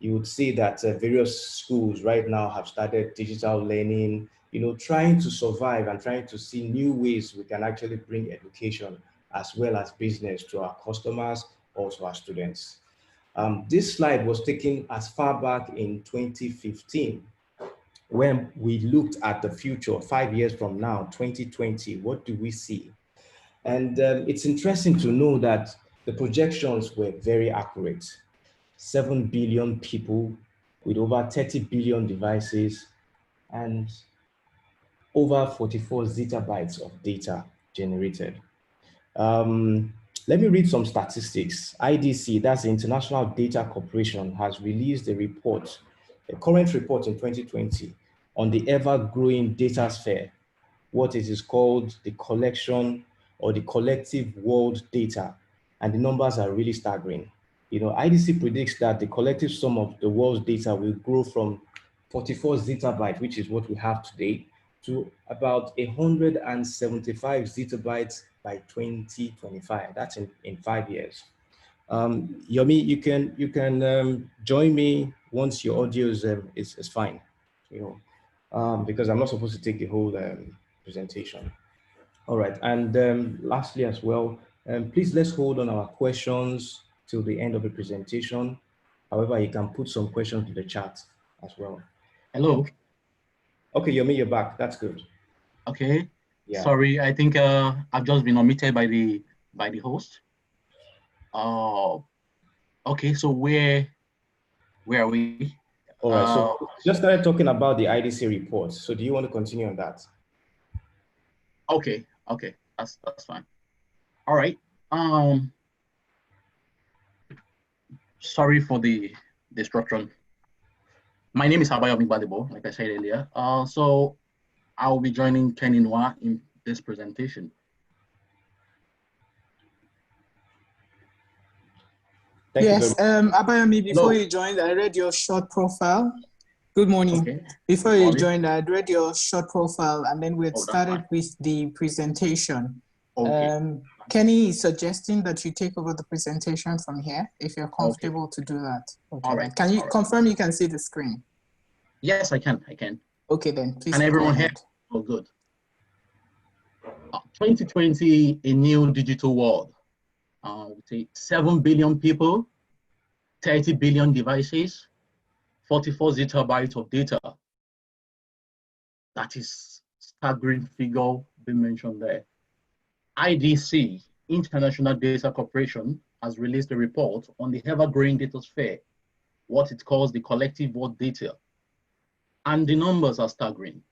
You would see that various schools right now have started digital learning, you know, trying to survive and trying to see new ways we can actually bring education as well as business to our customers or to our students. This slide was taken as far back in 2015, when we looked at the future 5 years from now, 2020, what do we see? And it's interesting to know that the projections were very accurate. 7 billion people with over 30 billion devices and over 44 zettabytes of data generated. Let me read some statistics. IDC, that's the International Data Corporation, has released a report, a current report in 2020 on the ever-growing data sphere, what it is called the collection or the collective world data, and the numbers are really staggering. You know, IDC predicts that the collective sum of the world's data will grow from 44 zettabytes, which is what we have today, to about 175 zettabytes by 2025. That's in 5 years. Yomi, you can join me once your audio is fine, you know, because I'm not supposed to take the whole presentation. All right, and lastly as well, please let's hold on our questions till the end of the presentation. However, you can put some questions in the chat as well. Hello. Okay, Yomi, you're back. That's good. Okay. Yeah. Sorry, I think I've just been omitted by the host. Okay, so where are we? All right, so just started talking about the IDC report. So do you want to continue on that? Okay, that's fine. All right. Sorry for the disruption. My name is Abayomi Gbadebo, like I said earlier. So I will be joining Kenny Noah in this presentation. Yes, Abayomi, before you joined, I read your short profile. Good morning. Okay. Before you joined, I read your short profile, and then we had started with the presentation. Okay. Kenny is suggesting that you take over the presentation from here, if you're comfortable to do that. Okay. All right. Can you confirm you can see the screen? Yes, I can. Okay, then please. And everyone here? Oh, good. 2020, a new digital world. 7 billion people, 30 billion devices, 44 zettabytes of data. That is staggering figure being mentioned there. IDC, International Data Corporation, has released a report on the ever-growing data sphere, what it calls the collective world data. And the numbers are staggering.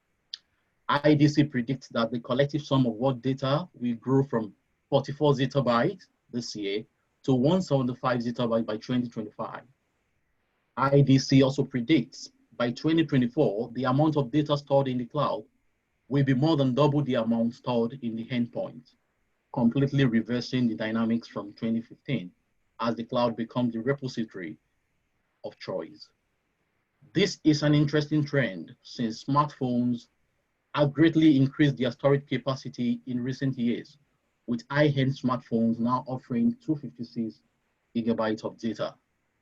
IDC predicts that the collective sum of world data will grow from 44 zettabytes this year to 175 zettabytes by 2025. IDC also predicts by 2024, the amount of data stored in the cloud will be more than double the amount stored in the endpoint, completely reversing the dynamics from 2015 as the cloud becomes the repository of choice. This is an interesting trend since smartphones have greatly increased their storage capacity in recent years, with high-end smartphones now offering 256 gigabytes of data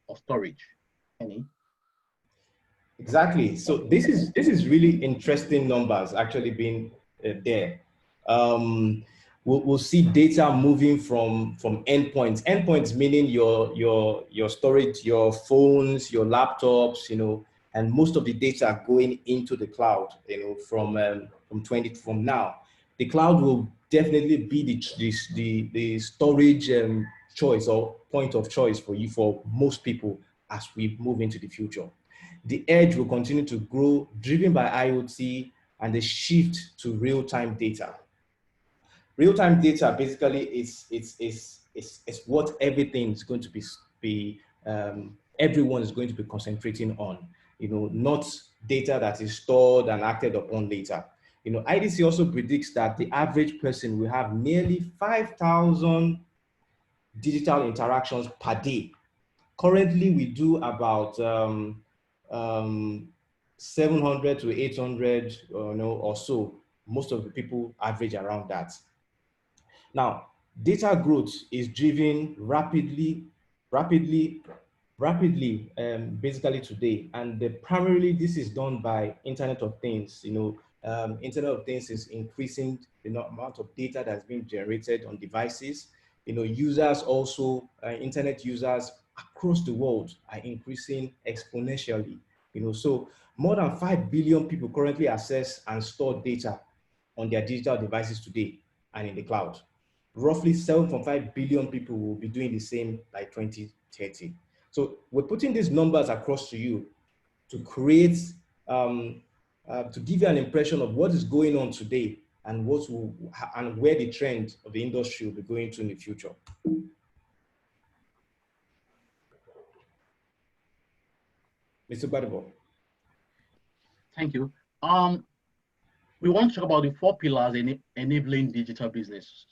of storage. Any? Exactly. So this is really interesting numbers actually being there. We'll see data moving from endpoints. Endpoints meaning your storage, your phones, your laptops, and most of the data going into the cloud, from now. The cloud will definitely be the storage choice or point of choice for most people as we move into the future. The edge will continue to grow, driven by IoT and the shift to real-time data. Real-time data basically is what everything is going to be everyone is going to be concentrating on. Not data that is stored and acted upon later. IDC also predicts that the average person will have nearly 5,000 digital interactions per day. Currently, we do about 700 to 800 or so. Most of the people average around that. Now, data growth is driven rapidly, basically today, and primarily this is done by Internet of Things. Internet of Things is increasing the amount of data that's being generated on devices. Users also, internet users across the world are increasing exponentially. So more than 5 billion people currently access and store data on their digital devices today and in the cloud. Roughly 7.5 billion people will be doing the same by 2030. So we're putting these numbers across to you to create, to give you an impression of what is going on today and where the trend of the industry will be going to in the future. Mr. Gbadebo. Thank you. We want to talk about the 4 pillars enabling digital business.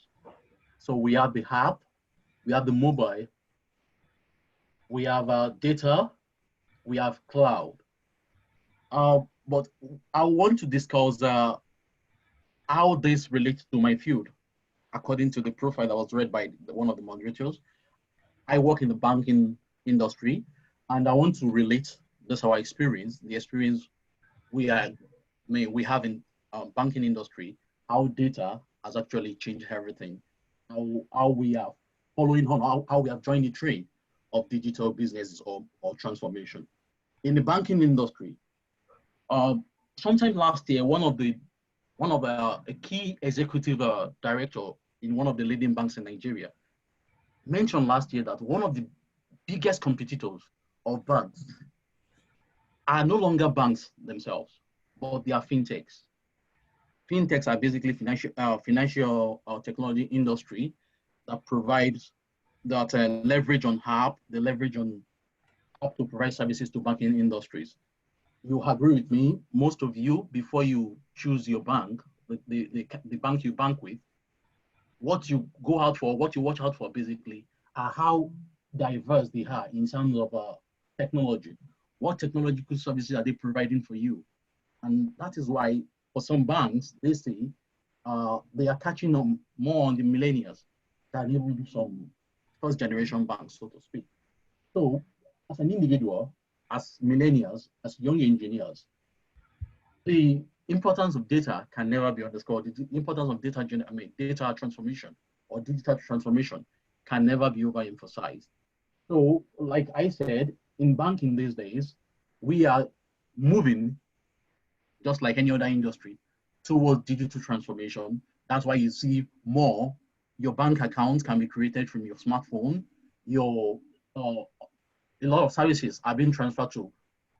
So we have the app, we have the mobile, we have data, we have cloud. But I want to discuss how this relates to my field. According to the profile that was read by one of the moderators, I work in the banking industry, and I want to relate this our experience, the experience we have in banking industry, how data has actually changed everything, how we are following on, how we have joined the train of digital businesses or transformation. In the banking industry, sometime last year, one of a key executive director in one of the leading banks in Nigeria mentioned last year that one of the biggest competitors of banks are no longer banks themselves, but they are fintechs. Fintechs are basically financial technology industry that provides that leverage on app, the leverage on app to provide services to banking industries. You agree with me, most of you, before you choose your bank, the bank you bank with, what you go out for, what you watch out for basically are how diverse they are in terms of technology. What technological services are they providing for you? And that is why for some banks, they say they are catching on more on the millennials than even some first generation banks, so to speak. So as an individual, as millennials, as young engineers, the importance of data can never be underscored. The importance of data transformation or digital transformation can never be overemphasized. So, like I said, in banking these days, we are moving, just like any other industry, towards digital transformation. That's why you see more. Your bank accounts can be created from your smartphone. A lot of services are being transferred to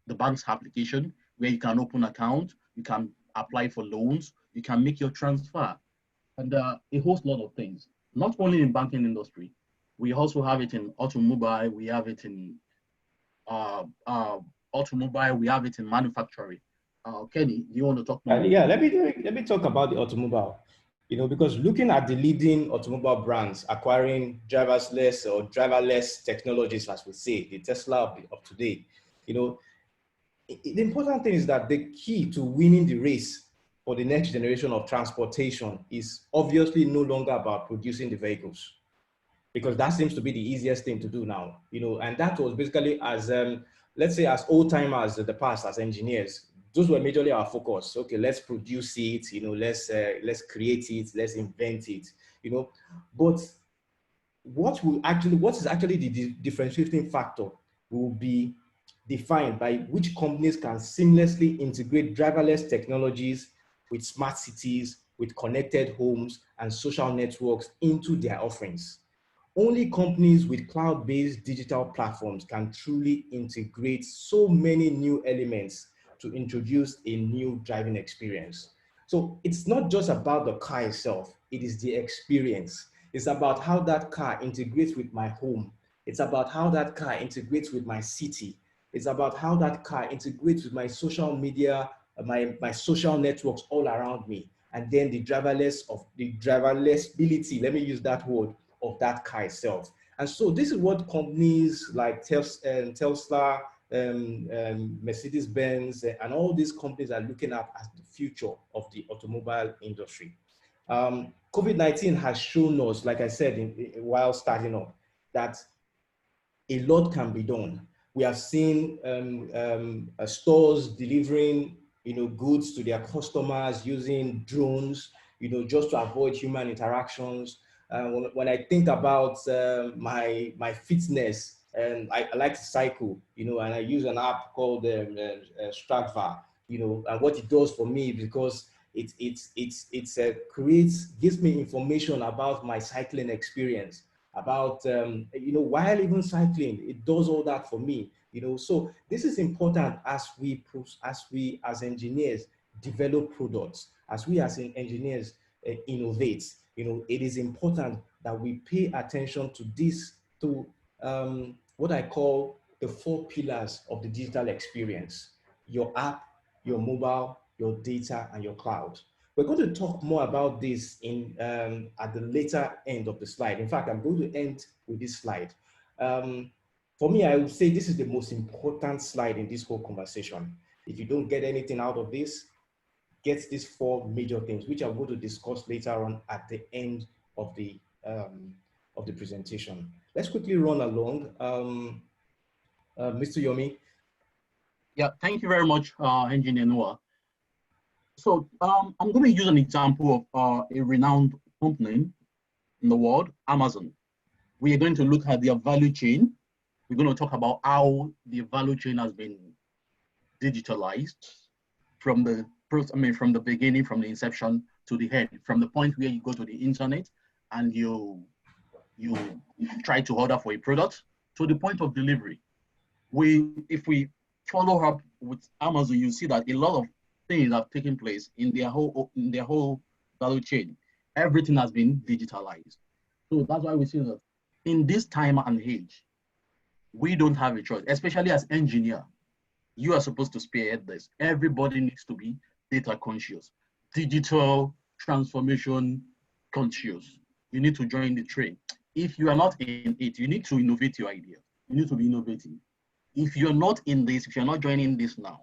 the bank's application, where you can open account, you can apply for loans, you can make your transfer, and a whole lot of things. Not only in banking industry, we also have it in automobile, we have it in automobile, we have it in manufacturing. Kenny, do you want to talk more? Yeah, let me talk about the automobile. Because looking at the leading automobile brands acquiring driverless or driverless technologies, as we say, the Tesla of today, the important thing is that the key to winning the race for the next generation of transportation is obviously no longer about producing the vehicles, because that seems to be the easiest thing to do now, and that was basically as, let's say, as old timers in the past, as engineers, those were majorly our focus. Okay, let's produce it, let's create it, let's invent it, but what is actually the differentiating factor will be defined by which companies can seamlessly integrate driverless technologies with smart cities, with connected homes and social networks into their offerings. Only companies with cloud-based digital platforms can truly integrate so many new elements to introduce a new driving experience. So it's not just about the car itself, it is the experience. It's about how that car integrates with my home. It's about how that car integrates with my city. It's about how that car integrates with my social media, my social networks all around me. And then the driverlessability, let me use that word, of that car itself. And so this is what companies like Tesla, Mercedes-Benz, and all these companies are looking at as the future of the automobile industry. COVID-19 has shown us, like I said, while starting up, that a lot can be done. We have seen stores delivering, goods to their customers using drones, just to avoid human interactions. When I think about my fitness, and I like to cycle, and I use an app called Strava, and what it does for me, because it gives me information about my cycling experience, about while even cycling, it does all that for me. So this is important as we as engineers develop products, as we as engineers innovate. It is important that we pay attention to this, to what I call the 4 pillars of the digital experience: your app, your mobile, your data, and your cloud. We're going to talk more about this at the later end of the slide. In fact, I'm going to end with this slide. For me, I would say this is the most important slide in this whole conversation. If you don't get anything out of this, get these 4 major things, which I'm going to discuss later on at the end of the presentation. Let's quickly run along. Mr. Yomi. Yeah, thank you very much, Engineer Noah. So I'm going to use an example of a renowned company in the world, Amazon. We are going to look at their value chain. We're going to talk about how the value chain has been digitalized from the beginning, from the inception to the end, from the point where you go to the internet and you try to order for a product to the point of delivery. If we follow up with Amazon, you see that a lot of things have taken place in their whole value chain. Everything has been digitalized. So that's why we see that in this time and age, we don't have a choice, especially as engineer. You are supposed to spearhead this. Everybody needs to be data conscious, digital transformation conscious. You need to join the train. If you are not in it, you need to innovate your idea. You need to be innovative. If you're not in this, if you're not joining this now,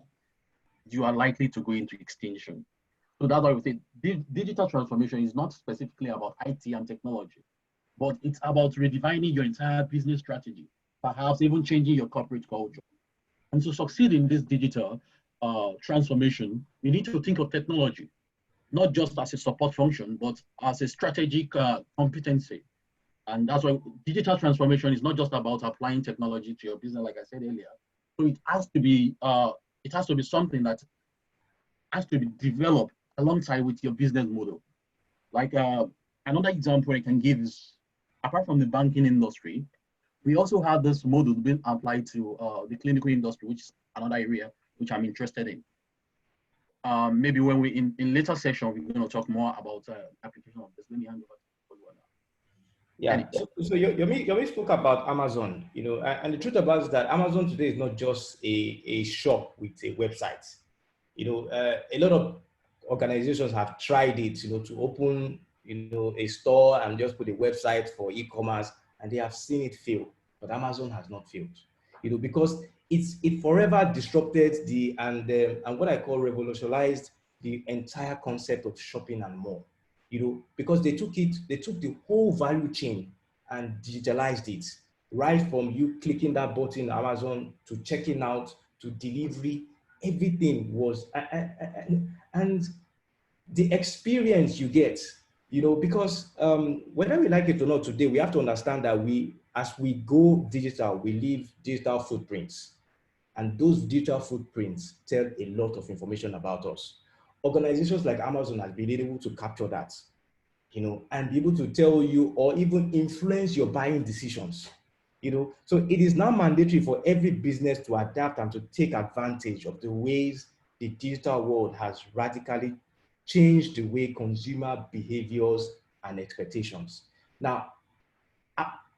you are likely to go into extinction. So that's why we say digital transformation is not specifically about IT and technology, but it's about redefining your entire business strategy, perhaps even changing your corporate culture. And to succeed in this digital transformation, you need to think of technology, not just as a support function, but as a strategic competency. And that's why digital transformation is not just about applying technology to your business, like I said earlier. So it has to be something that has to be developed alongside with your business model. Like another example I can give is, apart from the banking industry, we also have this model being applied to the clinical industry, which is another area which I'm interested in. Maybe when we in later session, we're going to talk more about application of this. Let me hand over to you. Yeah, so Yomi spoke about Amazon, and the truth about it is that Amazon today is not just a shop with a website. A lot of organizations have tried it, to open, a store and just put a website for e-commerce, and they have seen it fail. But Amazon has not failed, because it forever disrupted and what I call revolutionized the entire concept of shopping and more. Because they took the whole value chain and digitalized it, right from you clicking that button on Amazon to checking out to delivery. Everything was, and the experience you get, because whether we like it or not today, we have to understand that as we go digital, we leave digital footprints, and those digital footprints tell a lot of information about us. Organizations like Amazon have been able to capture that, and be able to tell you or even influence your buying decisions, So it is now mandatory for every business to adapt and to take advantage of the ways the digital world has radically changed the way consumer behaviors and expectations. Now,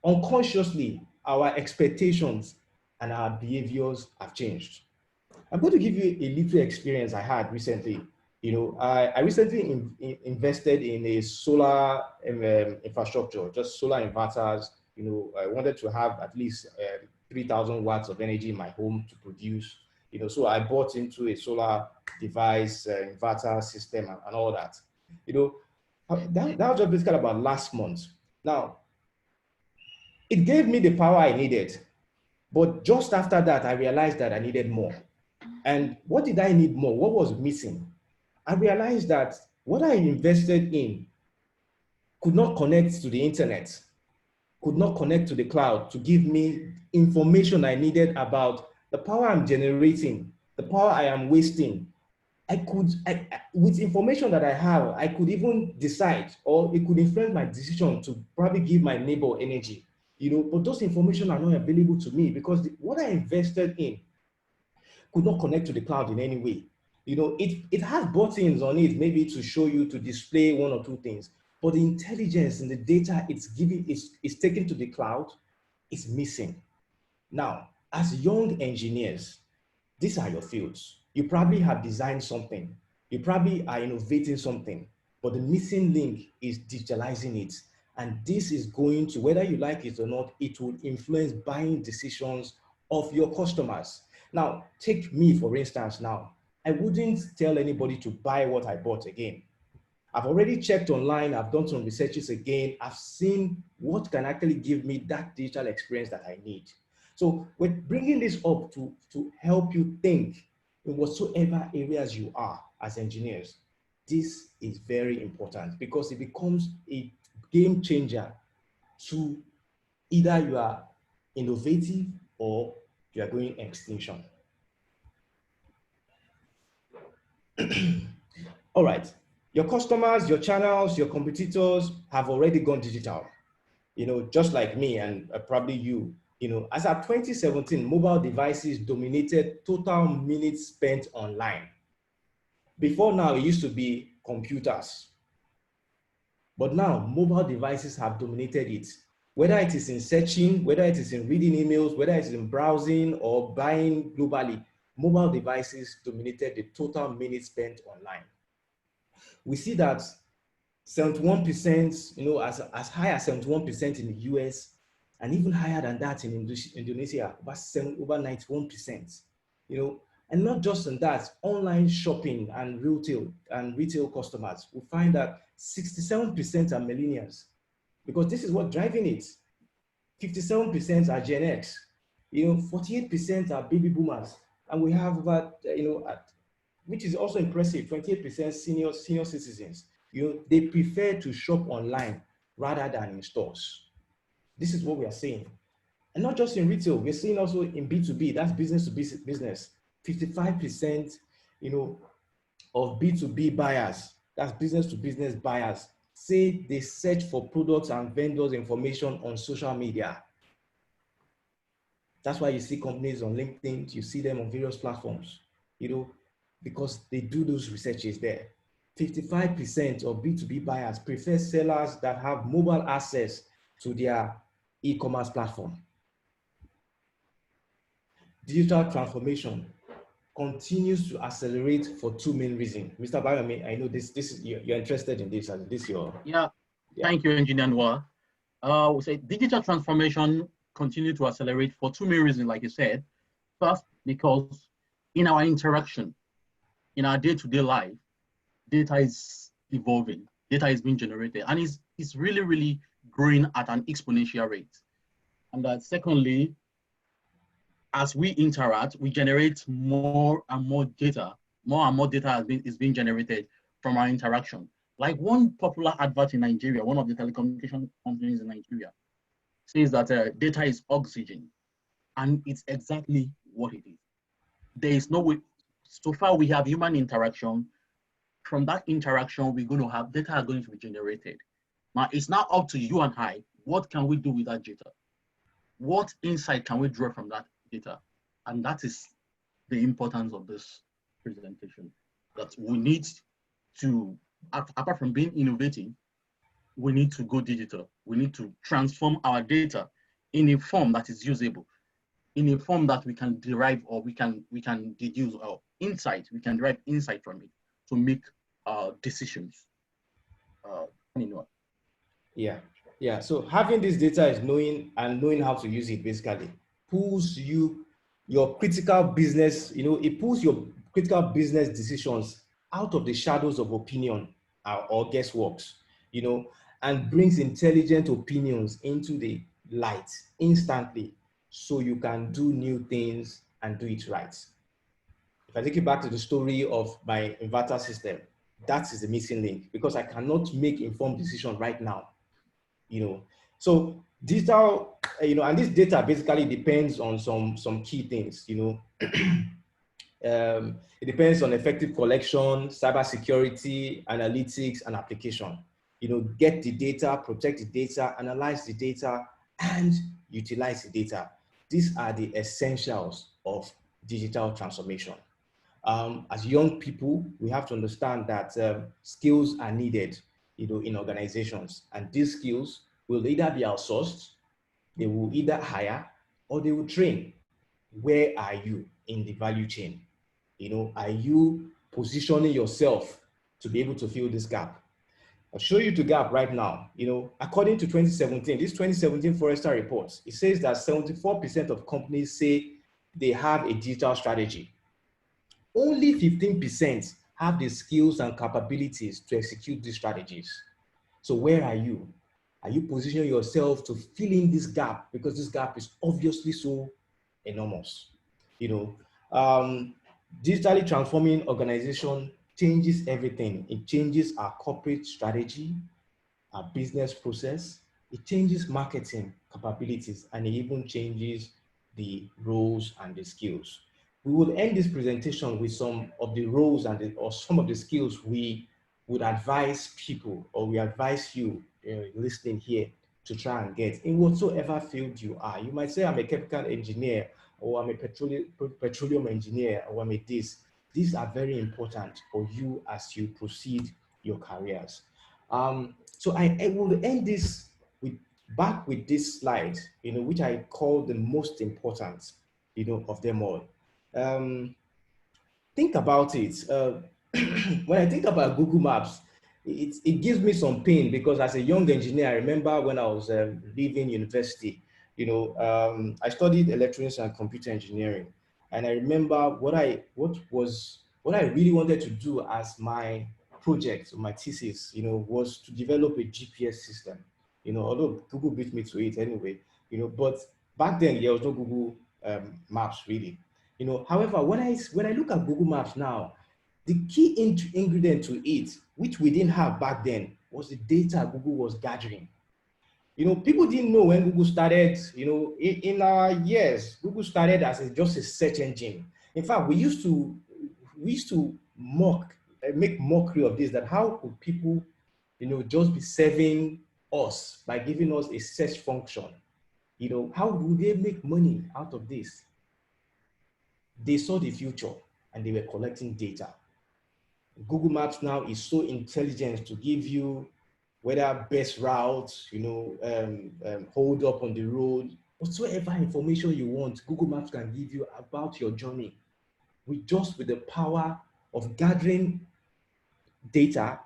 unconsciously, our expectations and our behaviors have changed. I'm going to give you a little experience I had recently. I recently invested in a solar infrastructure, just solar inverters. I wanted to have at least 3,000 watts of energy in my home to produce. So I bought into a solar device, inverter system, and all that. That was just basically about last month. Now, it gave me the power I needed, but just after that, I realized that I needed more. And what did I need more? What was missing? I realized that what I invested in could not connect to the internet, could not connect to the cloud to give me information I needed about the power I'm generating, the power I am wasting. With information that I have, I could even decide, or it could influence my decision to probably give my neighbor energy, but those information are not available to me because what I invested in could not connect to the cloud in any way. It has buttons on it, maybe to show you, to display one or two things, but the intelligence and the data it's giving is taken to the cloud is missing. Now, as young engineers, these are your fields. You probably have designed something. You probably are innovating something, but the missing link is digitalizing it. And this is going to, whether you like it or not, it will influence buying decisions of your customers. Now, take me, for instance, now. I wouldn't tell anybody to buy what I bought again. I've already checked online. I've done some researches again. I've seen what can actually give me that digital experience that I need. So we're bringing this up to help you think in whatsoever areas you are as engineers. This is very important because it becomes a game changer to either you are innovative or you are going extinction. All right, your customers, your channels, your competitors have already gone digital. Just like me and probably you, You know, as of 2017, mobile devices dominated total minutes spent online. Before now, it used to be computers. But now, mobile devices have dominated it. Whether it is in searching, whether it is in reading emails, whether it is in browsing or buying globally, mobile devices dominated the total minutes spent online. We see that 71%, you know, as high as 71% in the US, and even higher than that in Indonesia, over 91%, you know. And not just in that, online shopping and retail customers, we find that 67% are millennials, because this is what driving it. 57% are Gen X, you know, 48% are baby boomers, and we have about, you know, which is also impressive, 28% senior citizens. You know, they prefer to shop online rather than in stores. This is what we are seeing. And not just in retail, we're seeing also in B2B, that's business to business. 55%, you know, of B2B buyers, that's business to business buyers, say they search for products and vendors information on social media. That's why you see companies on LinkedIn, you see them on various platforms, you know, because they do those researches there. 55% of B2B buyers prefer sellers that have mobile access to their e-commerce platform. Digital transformation continues to accelerate for two main reasons. Mr. Bayomi, I know this is you're interested in this, and this your Thank you, Engineer Noah. We say digital transformation continue to accelerate for two main reasons, like you said. First, because in our interaction, in our day-to-day life, data is evolving, data is being generated, and it's really, really growing at an exponential rate. And secondly, as we interact, we generate more and more data. More and more data is being generated from our interaction. Like one popular advert in Nigeria, one of the telecommunication companies in Nigeria, says that data is oxygen, and it's exactly what it is. There is no way, so far we have human interaction. From that interaction, we're going to have data are going to be generated. Now, it's now up to you and I, what can we do with that data? What insight can we draw from that data? And that is the importance of this presentation, that we need to, apart from being innovative, we need to go digital. We need to transform our data in a form that is usable, in a form that we can derive, or we can deduce our insight, we can derive insight from it to make decisions. Yeah. So having this data is knowing how to use it, basically pulls your critical business, you know, it pulls your critical business decisions out of the shadows of opinion or guessworks, you know, and brings intelligent opinions into the light instantly, so you can do new things and do it right. If I take you back to the story of my inverter system, that is the missing link, because I cannot make informed decision right now, you know. So digital, you know, and this data basically depends on some key things, you know. It depends on effective collection, cybersecurity, analytics, and application. You know, get the data, protect the data, analyze the data, and utilize the data. These are the essentials of digital transformation. As young people, we have to understand that skills are needed, you know, in organizations, and these skills will either be outsourced, they will either hire, or they will train. Where are you in the value chain? You know, are you positioning yourself to be able to fill this gap? I'll show you the gap right now. You know, according to 2017, this 2017 Forrester report, it says that 74% of companies say they have a digital strategy. Only 15% have the skills and capabilities to execute these strategies. So where are you? Are you positioning yourself to fill in this gap? Because this gap is obviously so enormous. You know, digitally transforming organization changes everything. It changes our corporate strategy, our business process. It changes marketing capabilities, and it even changes the roles and the skills. We will end this presentation with some of the roles and or some of the skills we would advise people, or we advise you listening here to try and get in whatsoever field you are. You might say, I'm a chemical engineer, or I'm a petroleum engineer, or I'm a this. These are very important for you as you proceed your careers. So I will end this back with this slide, which I call the most important, of them all. Think about it. When I think about Google Maps, it gives me some pain, because as a young engineer, I remember when I was leaving university, I studied electronics and computer engineering. And I remember what I really wanted to do as my project, my thesis, was to develop a GPS system. Although Google beat me to it anyway, but back then there was no Google Maps really. However, when I look at Google Maps now, the key ingredient to it, which we didn't have back then, was the data Google was gathering. People didn't know when Google started, in our years, Google started as just a search engine. In fact, we used to make mockery of this, that how could people, just be serving us by giving us a search function? How would they make money out of this? They saw the future and they were collecting data. Google Maps now is so intelligent to give you whether best routes, hold up on the road, whatsoever information you want, Google Maps can give you about your journey with the power of gathering data,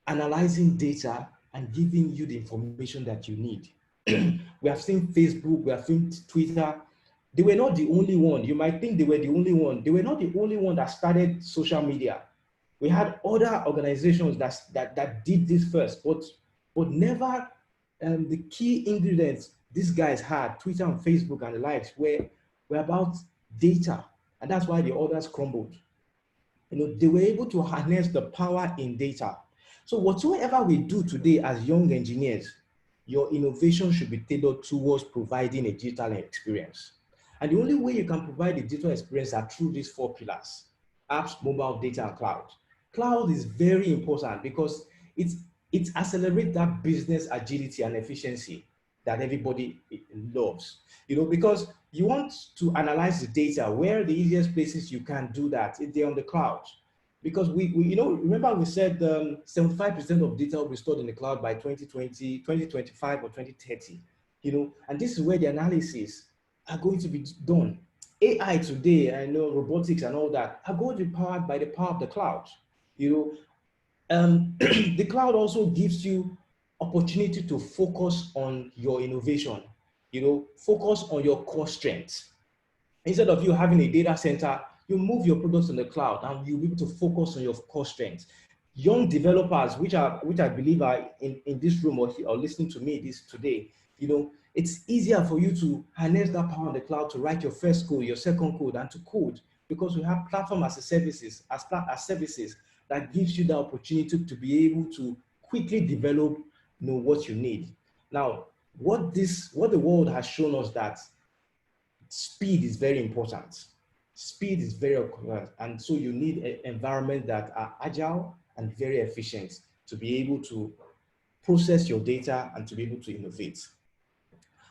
analyzing data, and giving you the information that you need. We have seen Facebook, we have seen Twitter. They were not the only one. You might think they were the only one. They were not the only one that started social media. We had other organizations that did this first, but never the key ingredients these guys had, Twitter and Facebook and the likes, were about data. And that's why the others crumbled. They were able to harness the power in data. So whatsoever we do today as young engineers, your innovation should be tailored towards providing a digital experience. And the only way you can provide a digital experience are through these 4 pillars: apps, mobile, data, and cloud. Cloud is very important because it accelerates that business agility and efficiency that everybody loves. Because you want to analyze the data, where the easiest places you can do that, if they're on the cloud. Because we remember we said 75% of data will be stored in the cloud by 2020, 2025 or 2030. And this is where the analysis are going to be done. AI today, I know robotics and all that, are going to be powered by the power of the cloud. The cloud also gives you opportunity to focus on your innovation, focus on your core strengths. Instead of you having a data center, you move your products on the cloud and you'll be able to focus on your core strengths. Young developers, which I believe are in this room or listening to me today, it's easier for you to harness that power on the cloud to write your first code, your second code, and to code, because we have platform as services that gives you the opportunity to be able to quickly develop what you need. Now, what the world has shown us, that speed is very important. Speed is very important, and so you need an environment that are agile and very efficient to be able to process your data and to be able to innovate.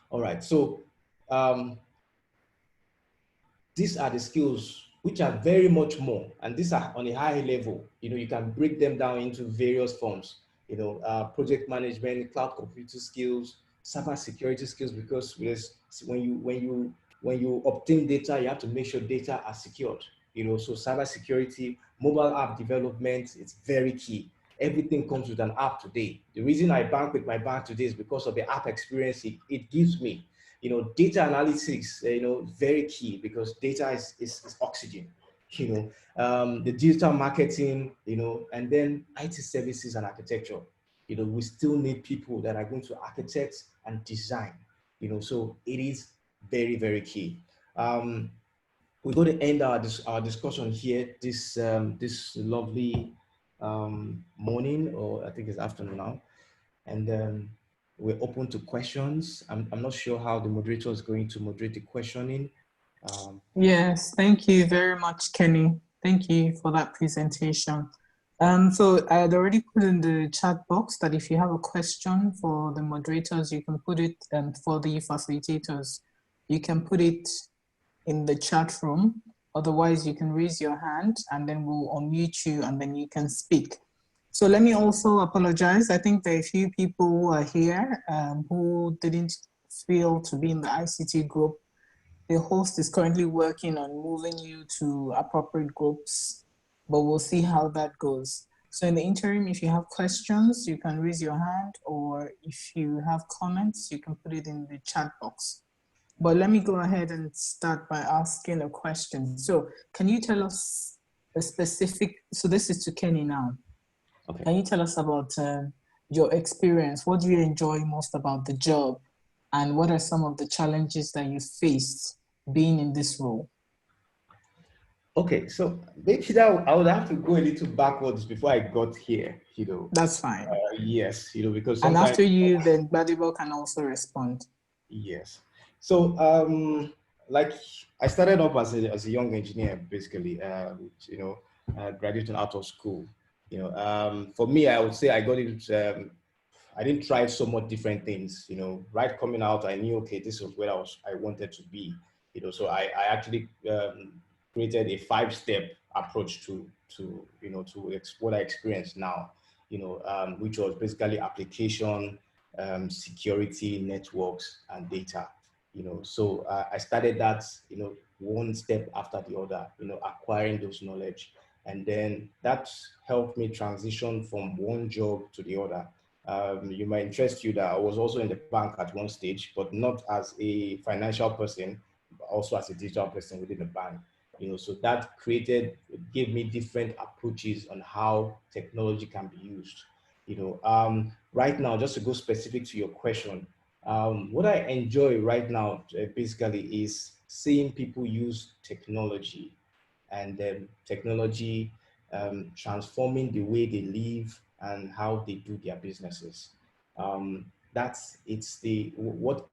All right, so these are the skills which are very much more, and these are on a high level. You can break them down into various forms. Project management, cloud computing skills, cyber security skills, because when you obtain data, you have to make sure data are secured. So cyber security, mobile app development, it's very key. Everything comes with an app today. The reason I bank with my bank today is because of the app experience it gives me. Data analytics, very key, because data is oxygen. The digital marketing, and then IT services and architecture. We still need people that are going to architect and design. So it is very, very key. We're going to end our discussion here this lovely morning, or I think it's afternoon now, and we're open to questions. I'm not sure how the moderator is going to moderate the questioning. Yes, thank you very much, Kenny. Thank you for that presentation. So I had already put in the chat box that if you have a question for the moderators, you can put it, for the facilitators, you can put it in the chat room. Otherwise, you can raise your hand and then we'll unmute you and then you can speak. So let me also apologize. I think there are a few people who are here who didn't feel to be in the ICT group. The host is currently working on moving you to appropriate groups, but we'll see how that goes. So in the interim, if you have questions, you can raise your hand, or if you have comments, you can put it in the chat box. But let me go ahead and start by asking a question. So can you tell us a specific, so this is to Kenny now. Okay. Can you tell us about your experience? What do you enjoy most about the job? And what are some of the challenges that you faced being in this role? Okay, so maybe that I would have to go a little backwards before I got here, you know. That's fine. Yes, you know, because and sometimes— after you, then Gbadebo can also respond. Yes. So, like I started off as a young engineer, basically, you know, graduating out of school. You know, for me, I would say I got it. I didn't try so much different things. You know, right coming out, I knew, okay, this was where I wanted to be. You know, so I actually created a 5-step approach to you know, to what I experience now. You know, which was basically application, security, networks, and data. You know, so I started that, you know, one step after the other, you know, acquiring those knowledge. And then that helped me transition from one job to the other. You might interest you that I was also in the bank at one stage, but not as a financial person, but also as a digital person within the bank. You know, so that gave me different approaches on how technology can be used. You know, right now, just to go specific to your question, what I enjoy right now basically is seeing people use technology, and technology transforming the way they live and how they do their businesses. What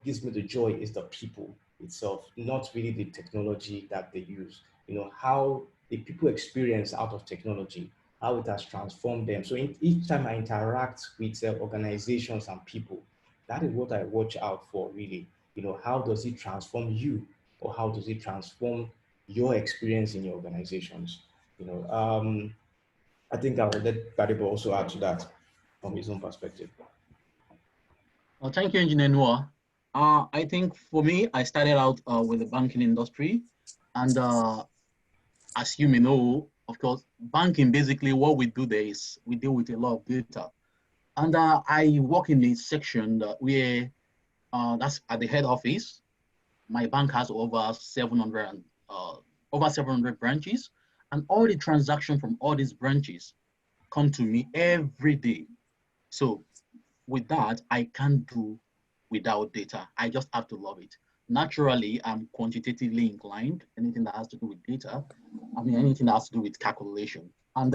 gives me the joy is the people itself, not really the technology that they use. You know, how the people experience out of technology, how it has transformed them. So each time I interact with organizations and people, that is what I watch out for, really. You know, how does it transform you, or how does it transform your experience in your organizations? You know, I think I will let Gbadebo also add to that from his own perspective. Well, thank you, Engineer Noah. I think for me, I started out with the banking industry, and as you may know, of course, banking, basically what we do there is we deal with a lot of data. And I work in a section where that's at the head office. My bank has over 700 branches, and all the transactions from all these branches come to me every day. So with that, I can't do without data. I just have to love it. Naturally, I'm quantitatively inclined. Anything that has to do with data, I mean, anything that has to do with calculation. And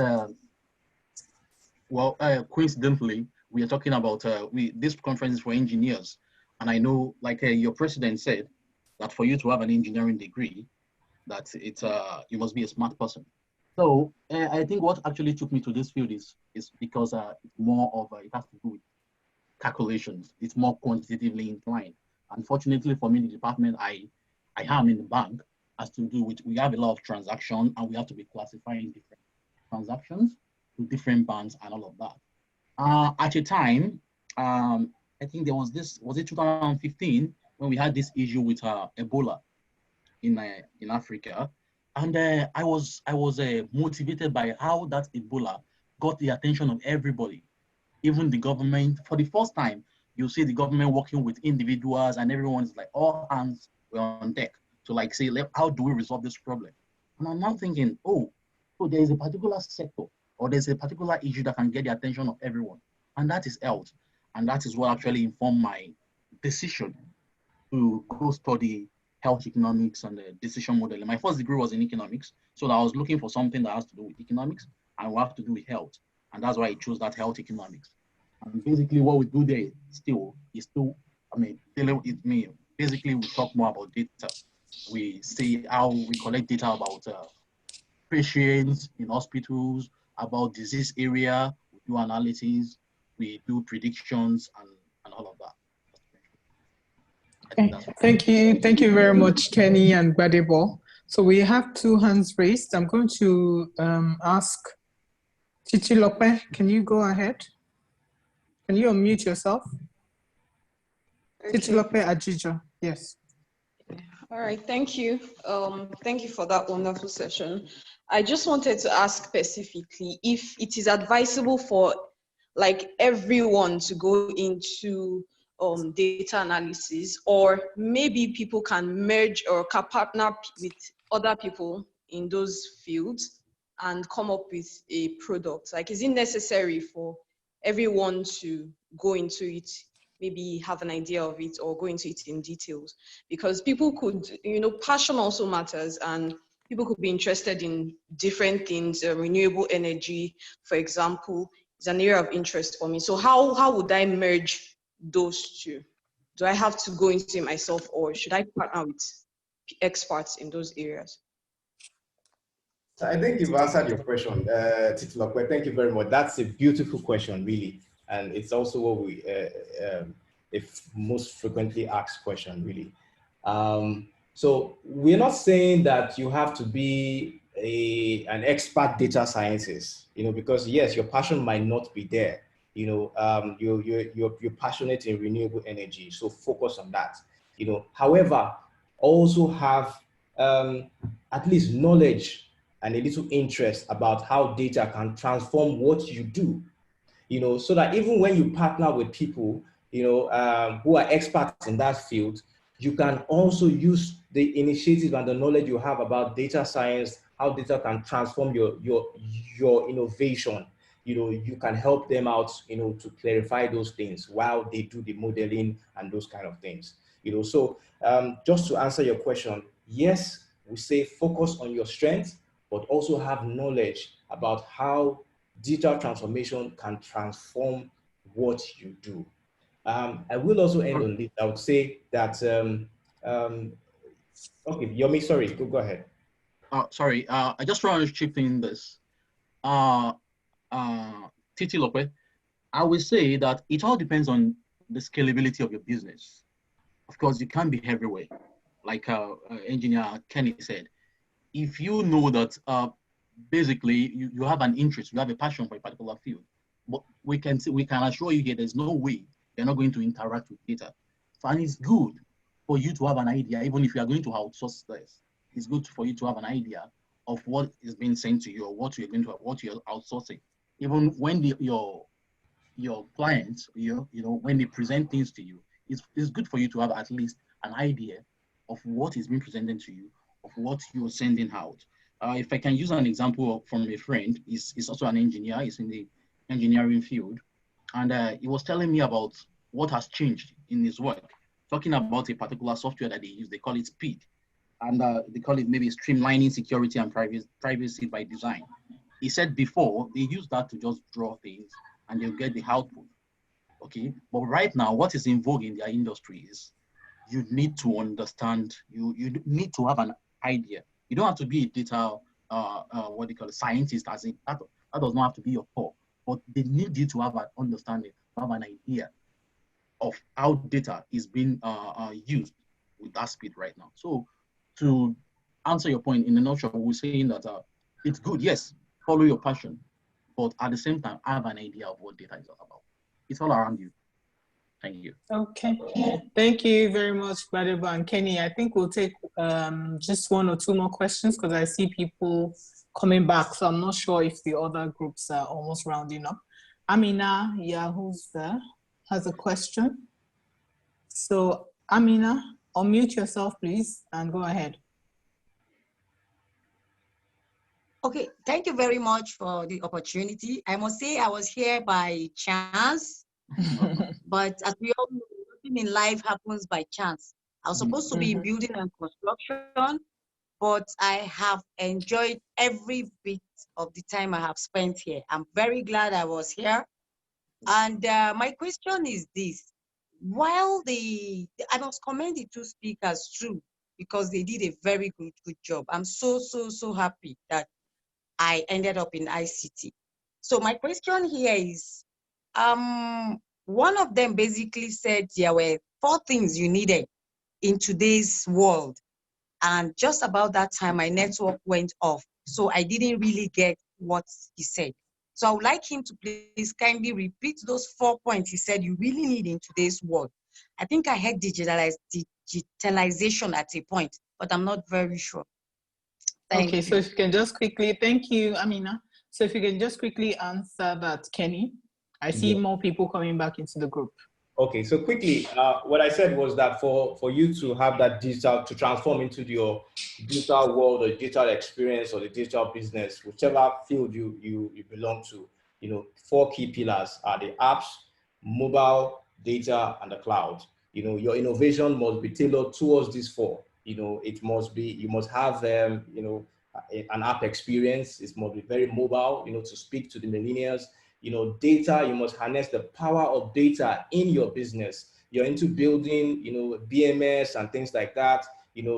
coincidentally, we are talking about this conference is for engineers. And I know, like your president said, that for you to have an engineering degree, that it's you must be a smart person. So I think what actually took me to this field is because it's more of it has to do with calculations. It's more quantitatively inclined. Unfortunately for me, the department I am in the bank has to do with, we have a lot of transactions and we have to be classifying different transactions to different bands and all of that. At a time, I think there was this, was it 2015, when we had this issue with Ebola in Africa. And I was motivated by how that Ebola got the attention of everybody, even the government. For the first time, you see the government working with individuals, and everyone's like, all hands were on deck to like say, how do we resolve this problem? And I'm now thinking, oh, so there is a particular sector or there's a particular issue that can get the attention of everyone, and that is health. And that is what actually informed my decision to go study health economics and decision modeling. My first degree was in economics, so I was looking for something that has to do with economics and will have to do with health, and that's why I chose that health economics. And basically, what we do there is I mean, dealing with me. Basically, we talk more about data. We see how we collect data about patients in hospitals about disease area, we do analysis, we do predictions and all of that. Thank you very much, Kenny and Gbadebo. So we have 2 hands raised. I'm going to ask Titilope, can you go ahead? Can you unmute yourself? Titilope Ajijo, yes. All right, thank you. Thank you for that wonderful session. I just wanted to ask specifically if it is advisable for like everyone to go into data analysis, or maybe people can merge or can partner with other people in those fields and come up with a product. Like, is it necessary for everyone to go into it, maybe have an idea of it or go into it in details? Because people could, you know, passion also matters, and people could be interested in different things. Renewable energy, for example, is an area of interest for me. So how would I merge those two? Do I have to go into it myself, or should I partner with experts in those areas? So I think you've answered your question, Titilope. Thank you very much. That's a beautiful question, really. And it's also what we, the most frequently asked question, really. So we're not saying that you have to be an expert data scientist, you know, because yes, your passion might not be there. You know, you're passionate in renewable energy, so focus on that. You know, however, also have at least knowledge and a little interest about how data can transform what you do. You know, so that even when you partner with people, you know, who are experts in that field, you can also use the initiative and the knowledge you have about data science, how data can transform your innovation. You know, you can help them out, you know, to clarify those things while they do the modeling and those kind of things. You know, so just to answer your question, yes, we say focus on your strengths, but also have knowledge about how digital transformation can transform what you do. I will also end on this. I would say that, okay, Yomi, sorry, go ahead. Sorry, I just want to chip in this. Titilope, I will say that it all depends on the scalability of your business. Of course, you can't be everywhere. Like engineer Kenny said, if you know that basically you have an interest, you have a passion for a particular field, but we can assure you here there's no way you're not going to interact with data. So, and it's good for you to have an idea, even if you are going to outsource this. It's good for you to have an idea of what is being sent to you or what you're outsourcing. Even when your clients, you know, when they present things to you, it's good for you to have at least an idea of what is being presented to you, of what you're sending out. If I can use an example from a friend, he's also an engineer, he's in the engineering field, and he was telling me about what has changed in his work, talking about a particular software that they use. They call it Speed, and they call it maybe streamlining security and privacy by design. He said before, they used that to just draw things and they'll get the output, okay? But right now, what is in vogue in their industry is you need to understand, you need to have an idea. You don't have to be a data, what they call a scientist, as in that does not have to be your core, but they need you to have an understanding, to have an idea of how data is being used with that speed right now. So to answer your point, in a nutshell, we're saying that it's good, yes, follow your passion, but at the same time, have an idea of what data is all about. It's all around you. Thank you. Okay, thank you very much, Gbadebo and Kenny. I think we'll take just 1 or 2 more questions because I see people coming back. So I'm not sure if the other groups are almost rounding up. Amina, yeah, who's there, has a question. So Amina, unmute yourself, please, and go ahead. Okay, thank you very much for the opportunity. I must say I was here by chance, but as we all know, nothing in life happens by chance. I was supposed to be in building and construction, but I have enjoyed every bit of the time I have spent here. I'm very glad I was here. And my question is this: while I must commend the 2 speakers too, because they did a very good job. I'm so happy that I ended up in ICT. So my question here is, one of them basically said there were 4 things you needed in today's world. And just about that time, my network went off. So I didn't really get what he said. So I would like him to please kindly repeat those 4 points he said you really need in today's world. I think I heard digitalization at a point, but I'm not very sure. Thank Okay, you. so if you can just quickly, thank you, Amina. So if you can just quickly answer that, Kenny. I see more people coming back into the group. Okay, so quickly, what I said was that for you to have that digital, to transform into your digital world or digital experience or the digital business, whichever field you belong to, 4 key pillars are the apps, mobile, data, and the cloud. Your innovation must be tailored towards these 4. It must be, you must have, an app experience. It must be very mobile, to speak to the millennials. Data, you must harness the power of data in your business. You're into building, BMS and things like that,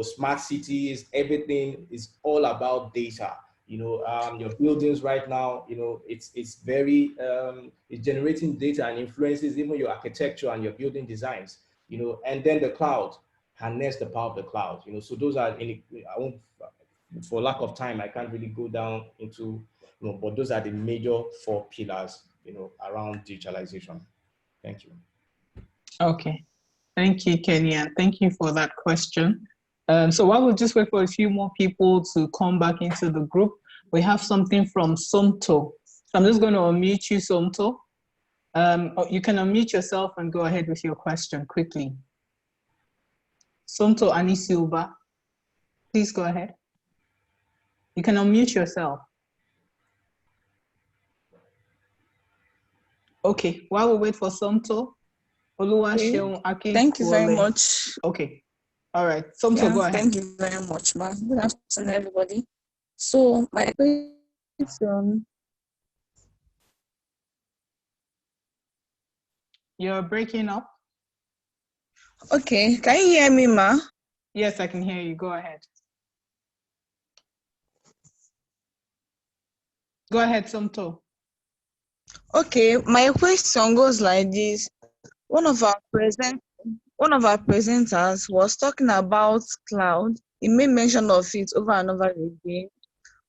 smart cities, everything is all about data. Your buildings right now, it's very, it's generating data and influences even your architecture and your building designs, and then the cloud, harness the power of the cloud, so those are, I won't, for lack of time, I can't really go down into, but those are the major 4 pillars, around digitalization. Thank you. Okay, thank you, Kenny, and thank you for that question. So while we'll just wait for a few more people to come back into the group, we have something from Somto. So I'm just going to unmute you, Somto. You can unmute yourself and go ahead with your question quickly. Somto Anisilva, please go ahead. You can unmute yourself. Okay, while we wait for Somto, Thank you very much. Okay, all right. Somto, go ahead. Thank you very much, ma'am. Good afternoon, everybody. So my question. You're breaking up. Okay, can you hear me, ma? Yes, I can hear you. Go ahead. Go ahead, Somto. Okay, my question goes like this. One of our presenters was talking about cloud. He made mention of it over and over again,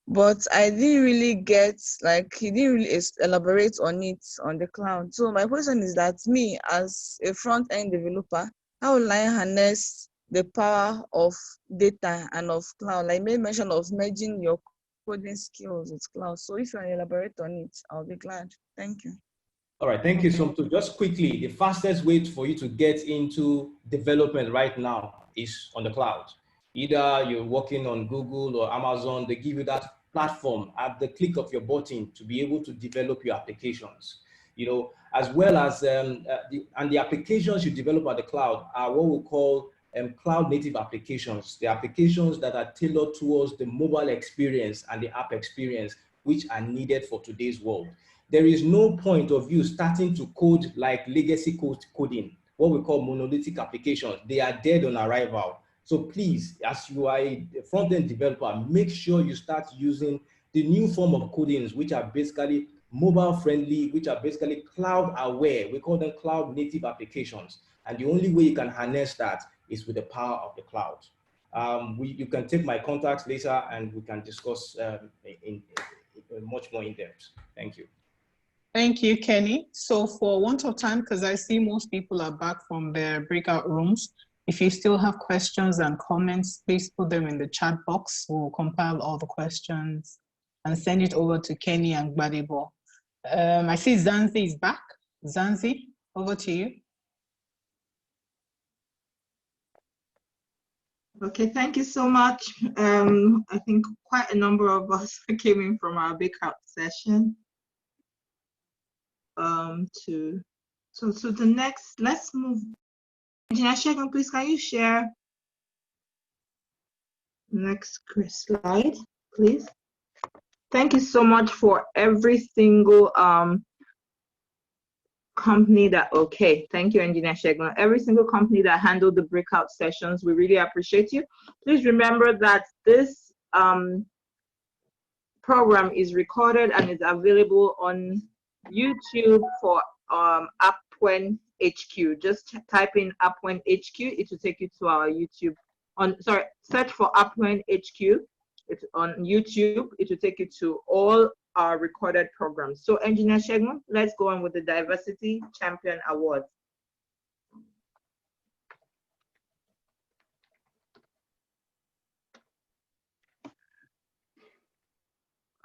but I didn't really get, he didn't really elaborate on it on the cloud. So my question is that me as a front-end developer, how will I harness the power of data and of cloud? Like, made mention of merging your coding skills with cloud. So if you can elaborate on it, I'll be glad. Thank you. All right, thank you, Somto. Just quickly, the fastest way for you to get into development right now is on the cloud. Either you're working on Google or Amazon, they give you that platform at the click of your button to be able to develop your applications. As well as, the applications you develop at the cloud are what we call cloud native applications. The applications that are tailored towards the mobile experience and the app experience, which are needed for today's world. There is no point of you starting to code like legacy coding, what we call monolithic applications. They are dead on arrival. So please, as you are a front-end developer, make sure you start using the new form of codings, which are basically mobile friendly, which are basically cloud aware. We call them cloud native applications. And the only way you can harness that is with the power of the cloud. You can take my contacts later and we can discuss in much more in depth. Thank you. Thank you, Kenny. So for want of time, because I see most people are back from their breakout rooms, if you still have questions and comments, please put them in the chat box. We'll compile all the questions and send it over to Kenny and Gbadebo. I see Zanzi is back. Zanzi, over to you. Okay, thank you so much. I think quite a number of us came in from our breakout session. So the next, let's move. Engineer Shegun, please, can you share next slide, please? Thank you so much for every single company that, okay, thank you, Engineer Shegun. Every single company that handled the breakout sessions, we really appreciate you. Please remember that this program is recorded and is available on YouTube for Upwen HQ. Just type in Upwen HQ, it will take you to our YouTube. Search for Upwen HQ. It's on YouTube. It will take you to all our recorded programs. So Engineer Segun, let's go on with the Diversity Champion Award.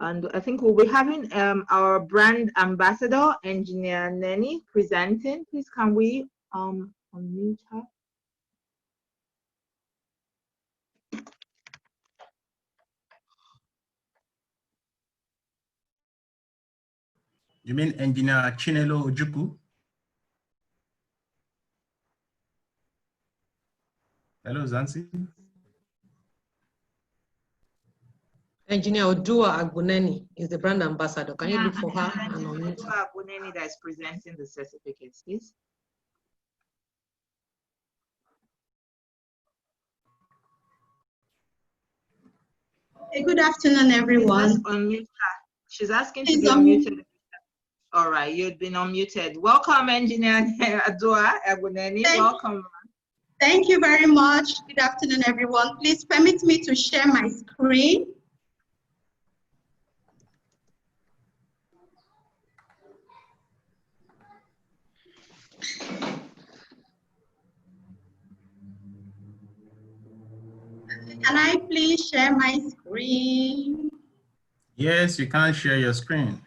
And I think we'll be having our brand ambassador, Engineer Neni, presenting. Please, can we unmute her? You mean Engineer Chinelo Ojukwu? Hello, Zansi. Engineer Odua Agbuneni is the brand ambassador. Can you look for her? Engineer Odua Agbuneni that is presenting the certificates, please. Hey, good afternoon, everyone. She's asking to be unmuted. All right, you've been unmuted. Welcome, Engineer Odua Agbuneni. Welcome. Thank you very much. Good afternoon, everyone. Please permit me to share my screen. Can I please share my screen? Yes, you can share your screen.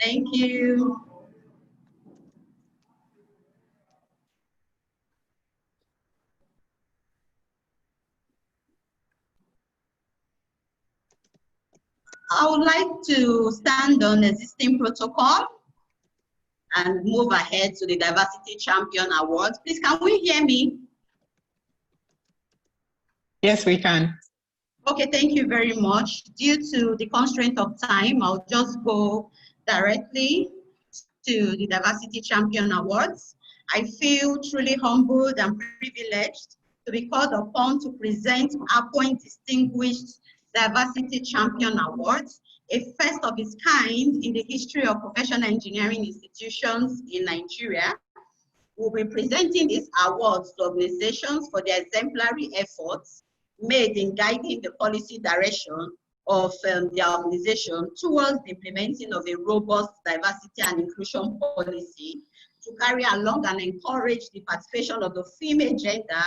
Thank you. I would like to stand on existing protocol and move ahead to the Diversity Champion Award. Please, can we hear me? Yes, we can. Okay, thank you very much. Due to the constraint of time, I'll just go directly to the Diversity Champion Awards. I feel truly humbled and privileged to be called upon to present Upwen Distinguished Diversity Champion Awards, a first of its kind in the history of professional engineering institutions in Nigeria. We'll be presenting these awards to organizations for their exemplary efforts made in guiding the policy direction of their organization towards the implementing of a robust diversity and inclusion policy to carry along and encourage the participation of the female gender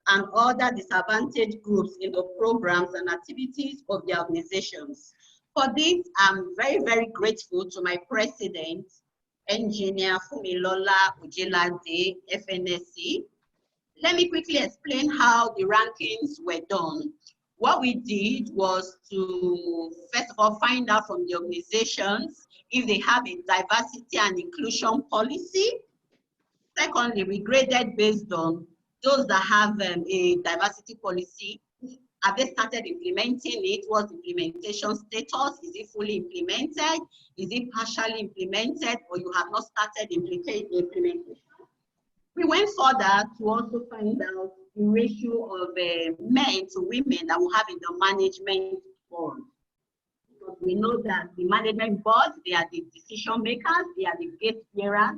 and other disadvantaged groups in the programs and activities of their organizations. For this, I'm very, very grateful to my president, Engineer Fumilola Ojilade, FNSC. Let me quickly explain how the rankings were done. What we did was to, first of all, find out from the organizations if they have a diversity and inclusion policy. Secondly, we graded based on those that have a diversity policy. Have they started implementing it? What's the implementation status? Is it fully implemented? Is it partially implemented, or you have not started implementation? We went further to also find out the ratio of men to women that we have in the management board. Because we know that the management board, they are the decision makers, they are the gate bearers.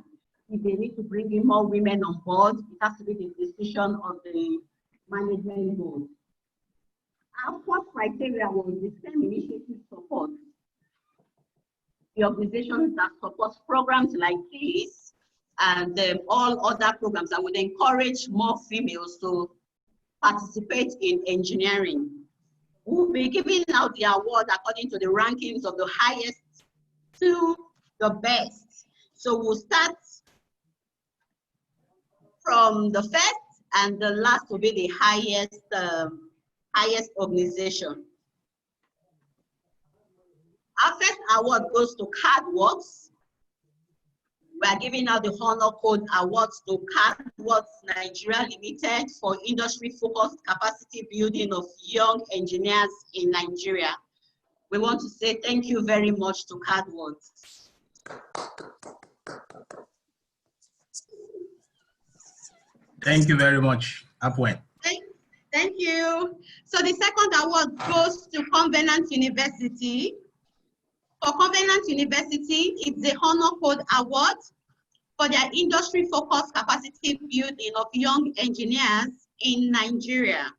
If they need to bring in more women on board, it has to be the decision of the management board. Our fourth criteria was the same initiative support. The organizations that support programs like this and all other programs that would encourage more females to participate in engineering. We'll be giving out the award according to the rankings of the highest to the best. So we'll start from the first, and the last will be the highest organization. Our first award goes to CADWorks. We are giving out the Honor Code Awards to CADWorks Nigeria Limited for industry-focused capacity building of young engineers in Nigeria. We want to say thank you very much to CADWorks. Thank you very much, Upwen. Thank you. So the second award goes to Covenant University For Covenant University, it's the Honor Code Award for their industry-focused capacity building of young engineers in Nigeria.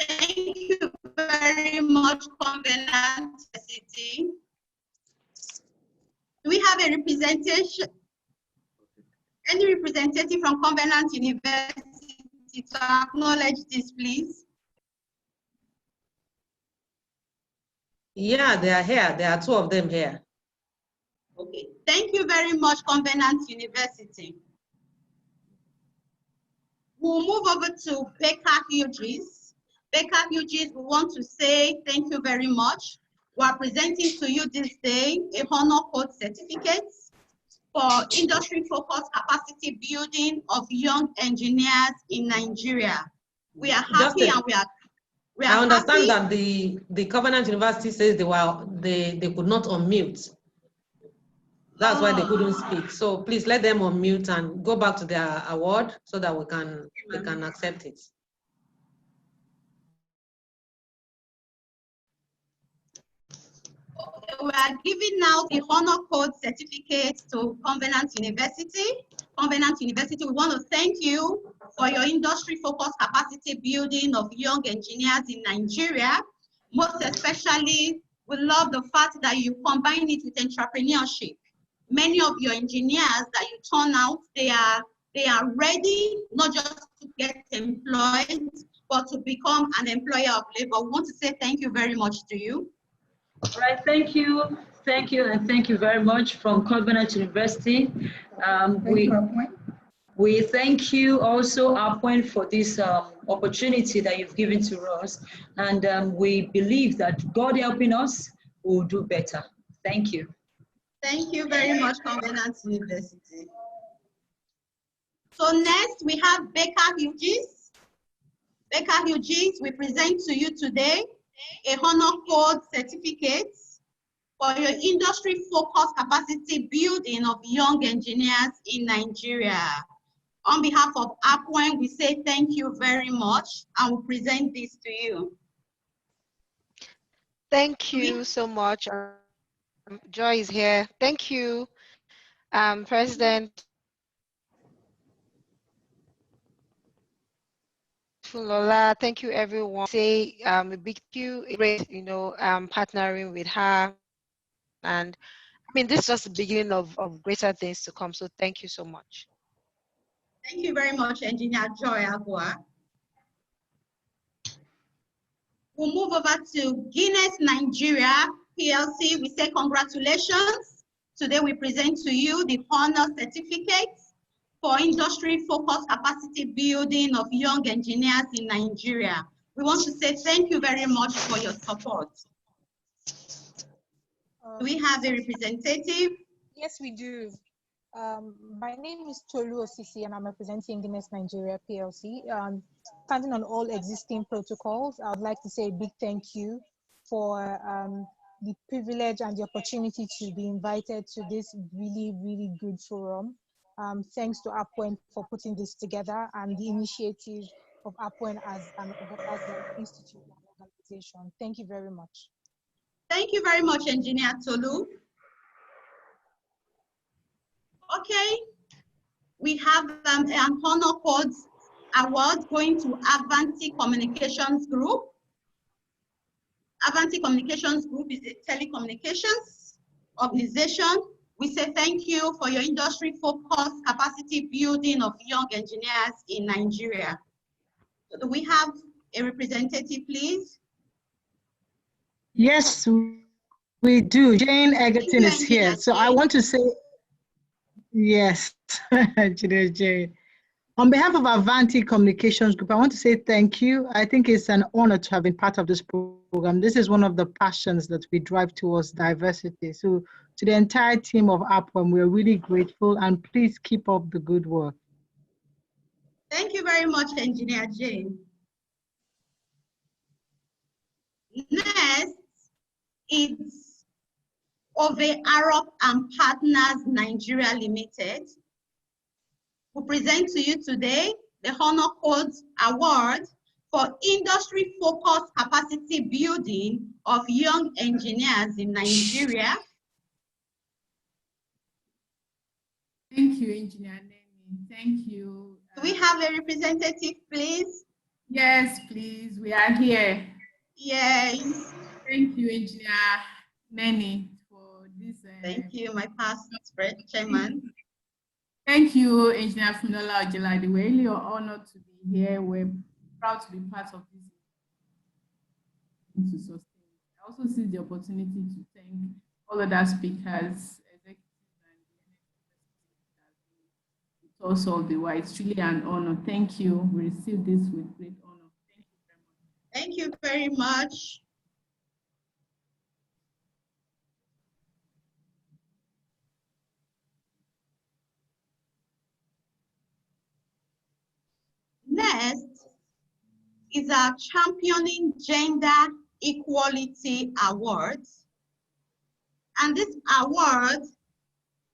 Thank you very much, Covenant University. Do we have a representation? Any representative from Covenant University to acknowledge this, please? Yeah, they are here. There are two of them here. Okay, thank you very much, Covenant University. We'll move over to Baker Hughes. Baker Hughes, we want to say thank you very much. We are presenting to you this day a Honor Code certificate for industry-focused capacity building of young engineers in Nigeria. We are happy and we are I understand happy. that the Covenant University says they could not unmute. That's why they couldn't speak. So please let them unmute and go back to their award so that they can accept it. We are giving now the Honor Code certificate to Covenant University. Covenant University, we want to thank you for your industry-focused capacity building of young engineers in Nigeria. Most especially, we love the fact that you combine it with entrepreneurship. Many of your engineers that you turn out, they are ready not just to get employed, but to become an employer of labor. We want to say thank you very much to you. All right, thank you, and thank you very much from Covenant University. We thank you also, Appoint, for this opportunity that you've given to us, and we believe that God helping us will do better. Thank you. Thank you very much, Covenant University. So next we have Baker Hughes. Baker Hughes, we present to you today a Honor Code certificate for your industry-focused capacity building of young engineers in Nigeria. On behalf of Appoint, we say thank you very much and we present this to you. Thank you so much. Joy is here. Thank you, President Lola. Thank you, everyone. Say a big you, great, partnering with her, and I mean this is just the beginning of greater things to come. So thank you so much. Thank you very much, Engineer Joy Agua. We'll move over to Guinness Nigeria PLC. We say congratulations. Today we present to you the Honor Certificate for industry-focused capacity building of young engineers in Nigeria. We want to say thank you very much for your support. Do we have a representative? Yes, we do. My name is Tolu Osisi and I'm representing Guinness Nigeria PLC. Standing on all existing protocols, I would like to say a big thank you for the privilege and the opportunity to be invited to this really, really good forum. Thanks to Appoint for putting this together and the initiative of Appoint as an institute and organization. Thank you very much. Thank you very much, Engineer Tolu. Okay, we have an Honor Code award going to Avanti Communications Group. Avanti Communications Group is a telecommunications organization. We say thank you for your industry-focused capacity building of young engineers in Nigeria. So do we have a representative, please? Yes, we do. Jane Egerton is here. So I want to say, yes, Jane. On behalf of Avanti Communications Group, I want to say thank you. I think it's an honor to have been part of this program. This is one of the passions that we drive towards diversity. So to the entire team of Appoint, we're really grateful and please keep up the good work. Thank you very much, Engineer Jane. Next, it's Ove Arop and Partners Nigeria Limited. We present to you today the Honor Code Award for industry-focused capacity building of young engineers in Nigeria. Thank you, Engineer Neni. Thank you. Do we have a representative, please? Yes, please. We are here. Yes. Thank you, Engineer Neni, for this. Thank you, my past chairman. Thank you, Engineer Fumilola Ojelade. We're really honored to be here. We're proud to be part of this to sustain. I also see the opportunity to thank all other speakers, executives, and the also the while. It's truly an honor. Thank you. We received this with great honor. Thank you very much. Next is our Championing Gender Equality Awards. And this award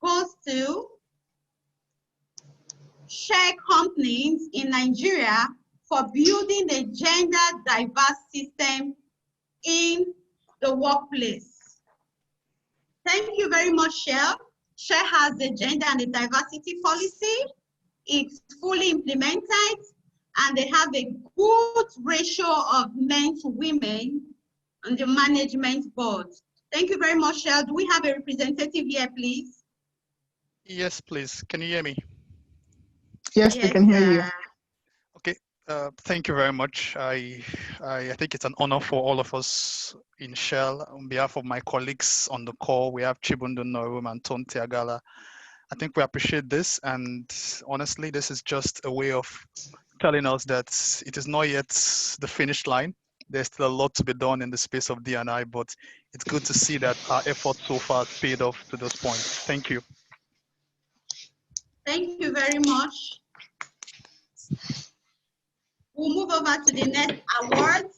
goes to share companies in Nigeria for building a gender diverse system in the workplace. Thank you very much, Shell. Shell has a gender and a diversity policy. It's fully implemented, and they have a good ratio of men to women on the management board. Thank you very much, Shell. Do we have a representative here, please? Yes, please. Can you hear me? Yes, we can hear you. Okay. Thank you very much. I think it's an honor for all of us in Shell. On behalf of my colleagues on the call, we have Chibundo Norum and Tom Tiagala. I think we appreciate this, and honestly, this is just a way of telling us that it is not yet the finish line. There's still a lot to be done in the space of D&I, but it's good to see that our efforts so far have paid off to this point. Thank you. Thank you very much. We'll move over to the next award.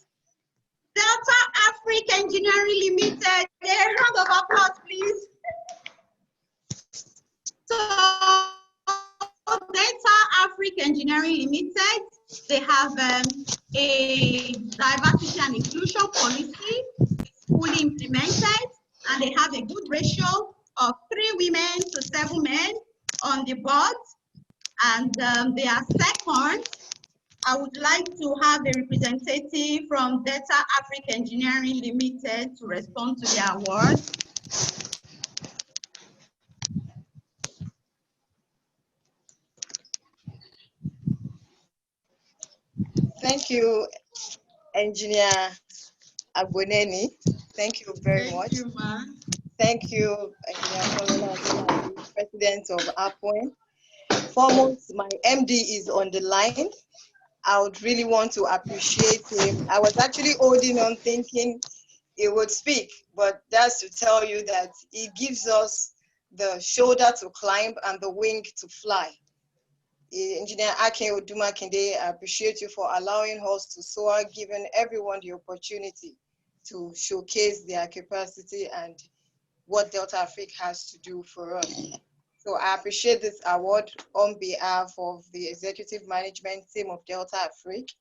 Delta Africa Engineering Limited. A round of applause, please. So, Delta Africa Engineering Limited, they have a diversity and inclusion policy. It's fully implemented, and they have a good ratio of 3 women to 7 men on the board, and they are second. I would like to have a representative from Delta Africa Engineering Limited to respond to the award. Thank you, Engineer Agboneni. Thank you very much. You, Thank you, Engineer President of APOIN. Foremost, my MD is on the line. I would really want to appreciate him. I was actually holding on thinking he would speak, but that's to tell you that he gives us the shoulder to climb and the wing to fly. Engineer Akin Odumakinde, I appreciate you for allowing us to soar, giving everyone the opportunity to showcase their capacity and what Delta Africa has to do for us. So I appreciate this award on behalf of the executive management team of Delta Africa.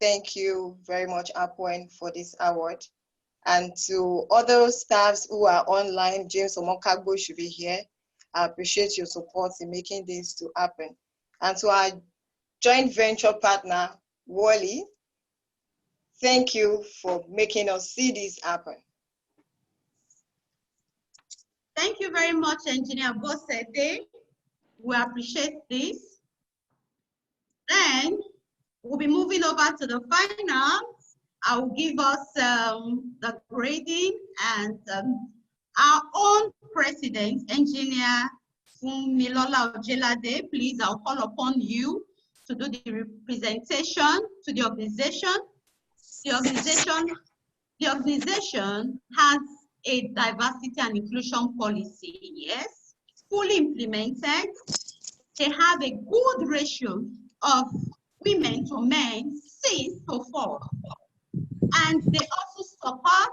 Thank you very much, APOIN, for this award. And to other staffs who are online, James Omokagbo should be here. I appreciate your support in making this to happen. And to our joint venture partner, Wally, thank you for making us see this happen. Thank you very much, Engineer Bosete. We appreciate this. Then we'll be moving over to the finals. I will give us the grading, and our own president, Engineer Fumilola Ojelade, please, I'll call upon you to do the representation to the organization. The organization has a diversity and inclusion policy, yes, fully implemented. They have a good ratio of women to men, 6:4. And they also support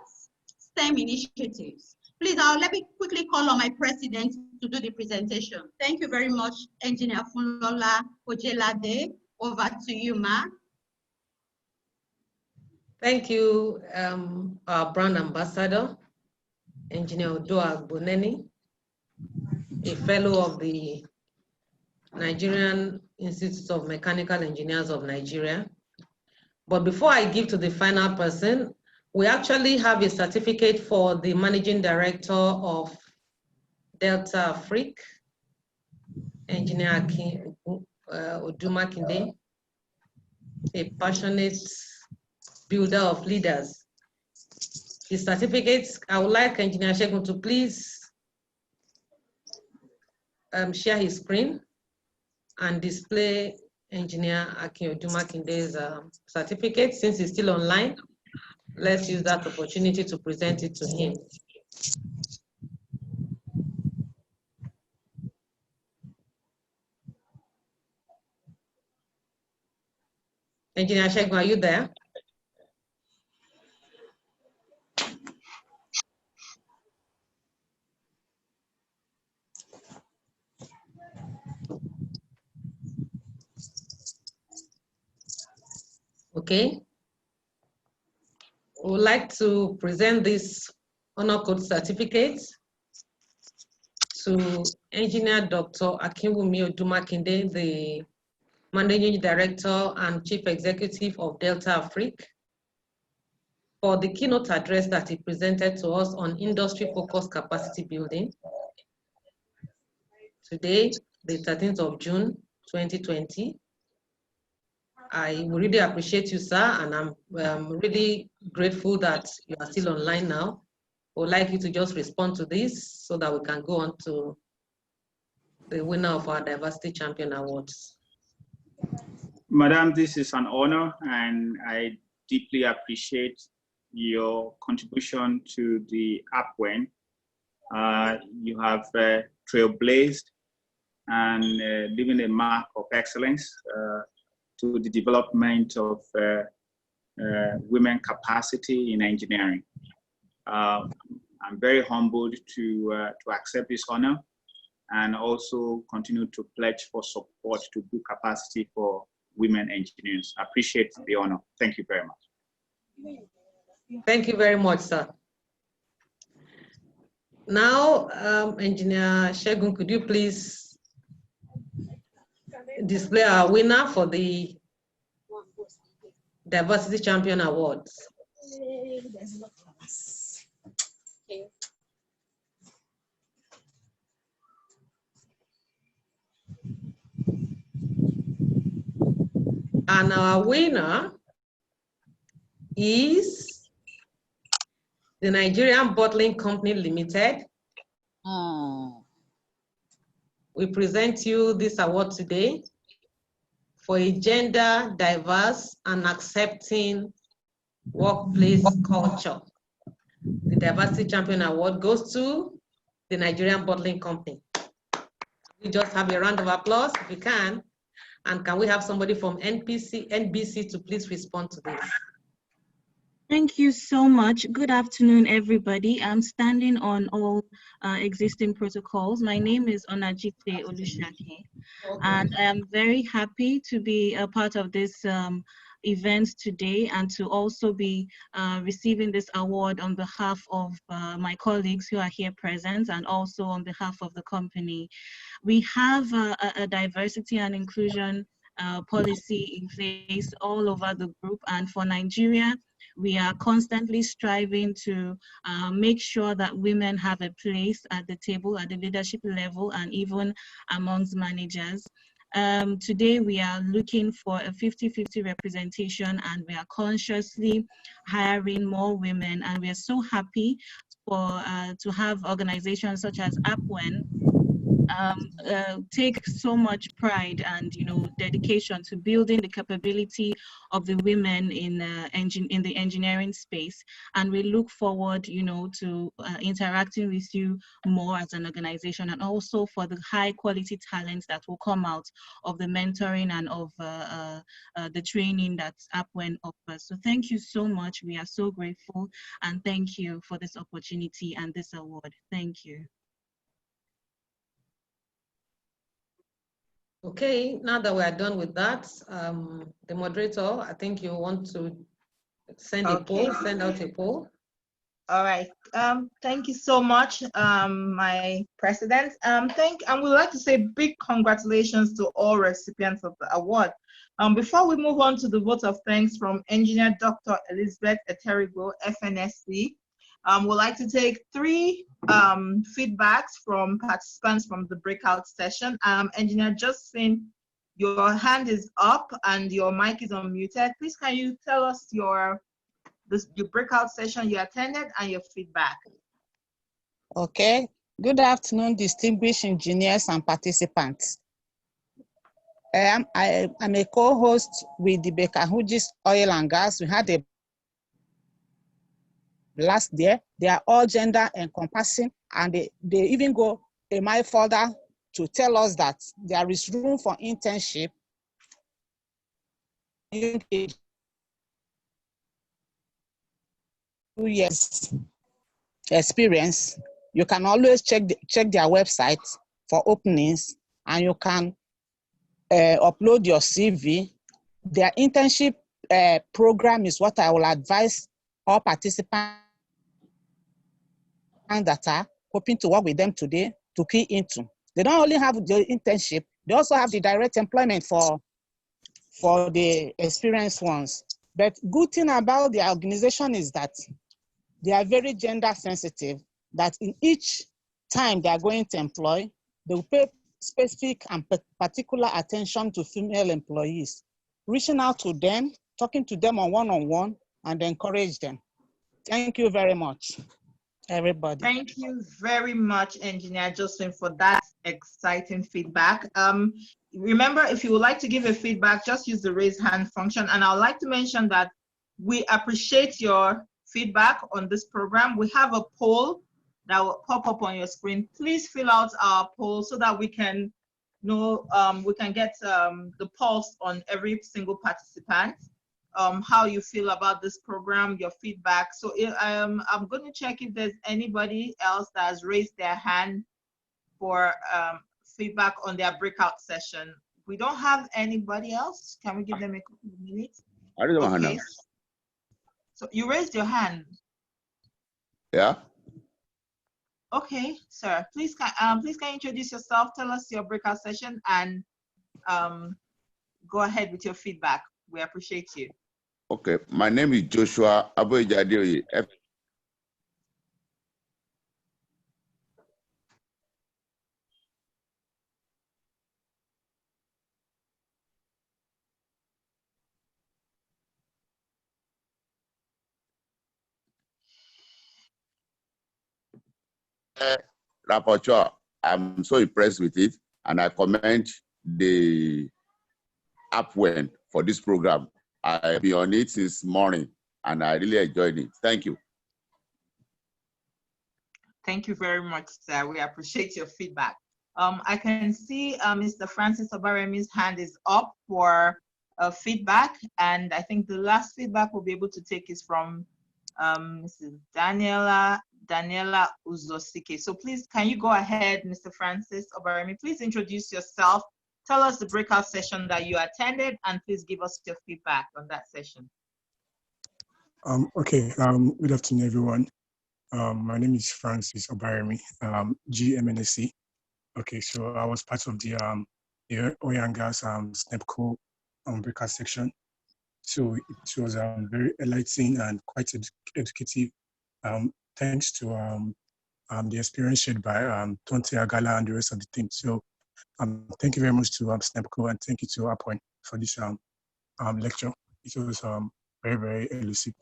STEM initiatives. Please, let me quickly call on my president to do the presentation. Thank you very much, Engineer Fumilola Ojelade. Over to you, ma. Thank you, our brand ambassador, Engineer Odoa Boneni, a fellow of the Nigerian Institute of Mechanical Engineers of Nigeria. But before I give to the final person, we actually have a certificate for the Managing Director of Delta Afrique, Engineer Oduma Kinde, a passionate builder of leaders. The certificates, I would like Engineer Segun to please share his screen and display Engineer Akin Oduma Kinde's certificate. Since he's still online, let's use that opportunity to present it to him. Engineer Segun, are you there? Okay. We would like to present this honor code certificate to Engineer Dr. Akinwumi Oduma Kinde, the Managing Director and Chief Executive of Delta Afrique, for the keynote address that he presented to us on industry-focused capacity building. Today, the 13th of June, 2020. I really appreciate you, sir, and I'm really grateful that you are still online now. I would like you to just respond to this so that we can go on to the winner of our Diversity Champion Awards. Madam, this is an honor, and I deeply appreciate your contribution to the APWEN. You have trailblazed and leaving a mark of excellence to the development of women capacity in engineering. I'm very humbled to accept this honor and also continue to pledge for support to build capacity for women engineers. I appreciate the honor. Thank you very much. Thank you very much, sir. Now, Engineer Segun, could you please display our winner for the Diversity Champion Awards? And our winner is the Nigerian Bottling Company Limited. We present you this award today for a gender diverse and accepting workplace culture. The Diversity Champion Award goes to the Nigerian Bottling Company. We just have a round of applause if you can. And can we have somebody from NBC to please respond to this? Thank you so much. Good afternoon, everybody. I'm standing on all existing protocols. My name is Onajite Olushake, and I am very happy to be a part of this event today and to also be receiving this award on behalf of my colleagues who are here present and also on behalf of the company. We have a diversity and inclusion policy in place all over the group, and for Nigeria, we are constantly striving to make sure that women have a place at the table at the leadership level and even amongst managers. Today we are looking for a 50-50 representation, and we are consciously hiring more women, and we are so happy to have organizations such as APWEN take so much pride and dedication to building the capability of the women in the engineering space, and we look forward to interacting with you more as an organization, and also for the high quality talents that will come out of the mentoring and of the training that APWEN offers. So thank you so much. We are so grateful, and thank you for this opportunity and this award. Thank you. Okay, now that we are done with that, the moderator, I think you want to Send a poll, send out a poll. All right. Thank you so much, my president. And we'd like to say big congratulations to all recipients of the award. Before we move on to the vote of thanks from Engineer Dr. Elizabeth Eterigo, FNSC, we'd like to take 3 feedbacks from participants from the breakout session. Engineer Justin, your hand is up and your mic is unmuted. Please, can you tell us your breakout session you attended and your feedback? Okay. Good afternoon, distinguished engineers and participants. I'm a co-host with the Baker Hughes Oil and Gas. We had a blast there. They are all gender encompassing, and they even go a mile further to tell us that there is room for internship. 2 years experience. You can always check their website for openings, and you can upload your CV. Their internship program is what I will advise all participants that are hoping to work with them today to key into. They don't only have the internship, they also have the direct employment for the experienced ones. But good thing about the organization is that they are very gender sensitive, that in each time they are going to employ, they will pay specific and particular attention to female employees, reaching out to them, talking to them on one-on-one, and encourage them. Thank you very much, everybody. Thank you very much, Engineer Josephine, for that exciting feedback. Remember, if you would like to give a feedback, just use the raise hand function. And I'd like to mention that we appreciate your feedback on this program. We have a poll that will pop up on your screen. Please fill out our poll so that we can know, we can get the pulse on every single participant, how you feel about this program, your feedback. So I'm going to check if there's anybody else that has raised their hand for feedback on their breakout session. We don't have anybody else. Can we give them a couple of minutes? I don't know. Okay. So you raised your hand. Yeah. Okay, sir. Please can you introduce yourself, tell us your breakout session, and go ahead with your feedback. We appreciate you. Okay, my name is Joshua Aboyjadeoye. Rapporteur, I'm so impressed with it, and I commend the Upwend for this program. I've been on it since morning, and I really enjoyed it. Thank you. Thank you very much, sir. We appreciate your feedback. I can see Mr. Francis Obaremi's hand is up for feedback, and I think the last feedback we'll be able to take is from Mrs. Daniela Uzosike. So please, can you go ahead, Mr. Francis Obaremi? Please introduce yourself. Tell us the breakout session that you attended, and please give us your feedback on that session. Okay, good afternoon, everyone. My name is Francis Obaremi, GMNSC. Okay, so I was part of the oil and gas SNEPCO breakout section. So it was very enlightening and quite educative. Thanks to the experience shared by Tonte Agala and the rest of the team. So thank you very much to SNEPCO, and thank you to Upwend for this lecture. It was very, very elusive.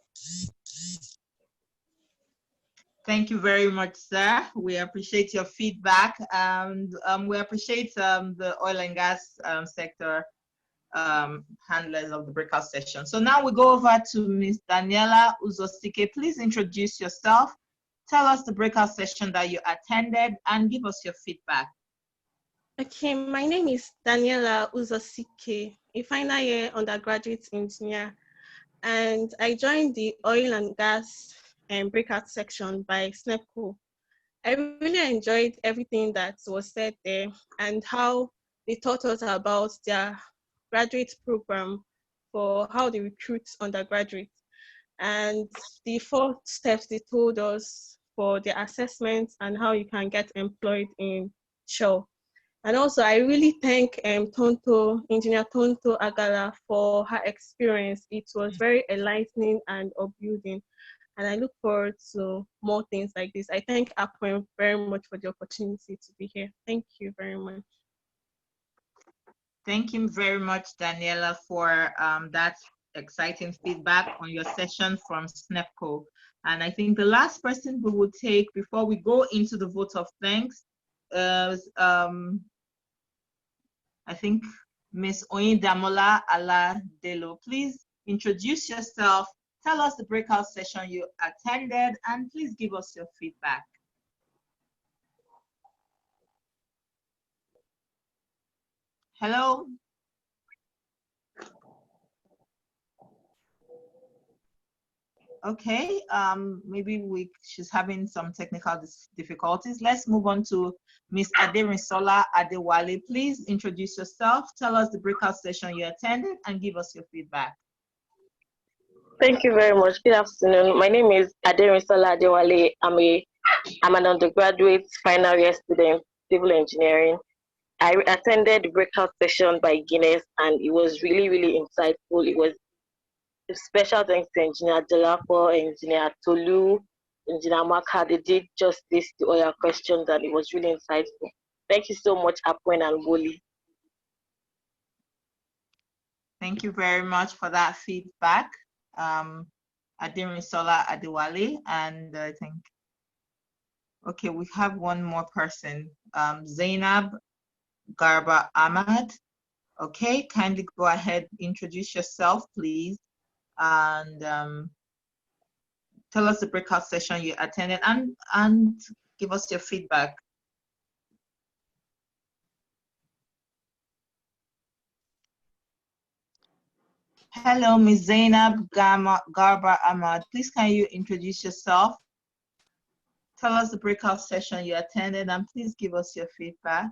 Thank you very much, sir. We appreciate your feedback, and we appreciate the oil and gas sector handlers of the breakout session. So now we go over to Ms. Daniela Uzosike. Please introduce yourself, tell us the breakout session that you attended, and give us your feedback. Okay, my name is Daniela Uzosike, a final year undergraduate engineer, and I joined the oil and gas breakout section by SNEPCO. I really enjoyed everything that was said there and how they taught us about their graduate program for how they recruit undergraduates. and the 4 steps they told us for the assessments and how you can get employed in Shell. And also, I really thank Engineer Tonto Agala for her experience. It was very enlightening and upbuilding, and I look forward to more things like this. I thank APOIN very much for the opportunity to be here. Thank you very much. Thank you very much, Daniela, for that exciting feedback on your session from SNEPCO. And I think the last person we will take before we go into the vote of thanks is, I think, Ms. Oyindamola Aladelo. Please introduce yourself, tell us the breakout session you attended, and please give us your feedback. Hello? Okay, maybe she's having some technical difficulties. Let's move on to Ms. Aderinsola Adewale. Please introduce yourself, tell us the breakout session you attended, and give us your feedback. Thank you very much. Good afternoon. My name is Aderinsola Adewale. I'm an undergraduate final year student, civil engineering. I attended the breakout session by Guinness, and it was really, really insightful. It was a special thanks to Engineer Delapo, Engineer Tolu, Engineer Maka. They did justice to all your questions, and it was really insightful. Thank you so much, APOIN and Woli. Thank you very much for that feedback, Aderinsola Adewale. And I think, okay, we have one more person, Zainab Garba Ahmad. Okay, kindly go ahead, introduce yourself, please, and tell us the breakout session you attended and give us your feedback. Hello, Ms. Zainab Garba Ahmad. Please can you introduce yourself? Tell us the breakout session you attended and please give us your feedback.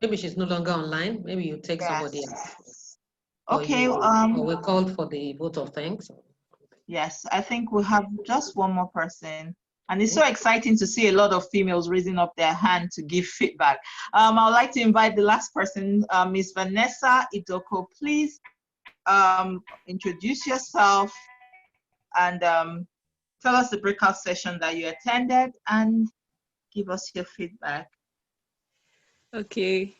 Maybe she's no longer online. Maybe you take somebody else. Okay. We called for the vote of thanks. Yes, I think we have just one more person. And it's so exciting to see a lot of females raising up their hand to give feedback. I would like to invite the last person, Ms. Vanessa Idoko. Please introduce yourself and tell us the breakout session that you attended and give us your feedback. Okay,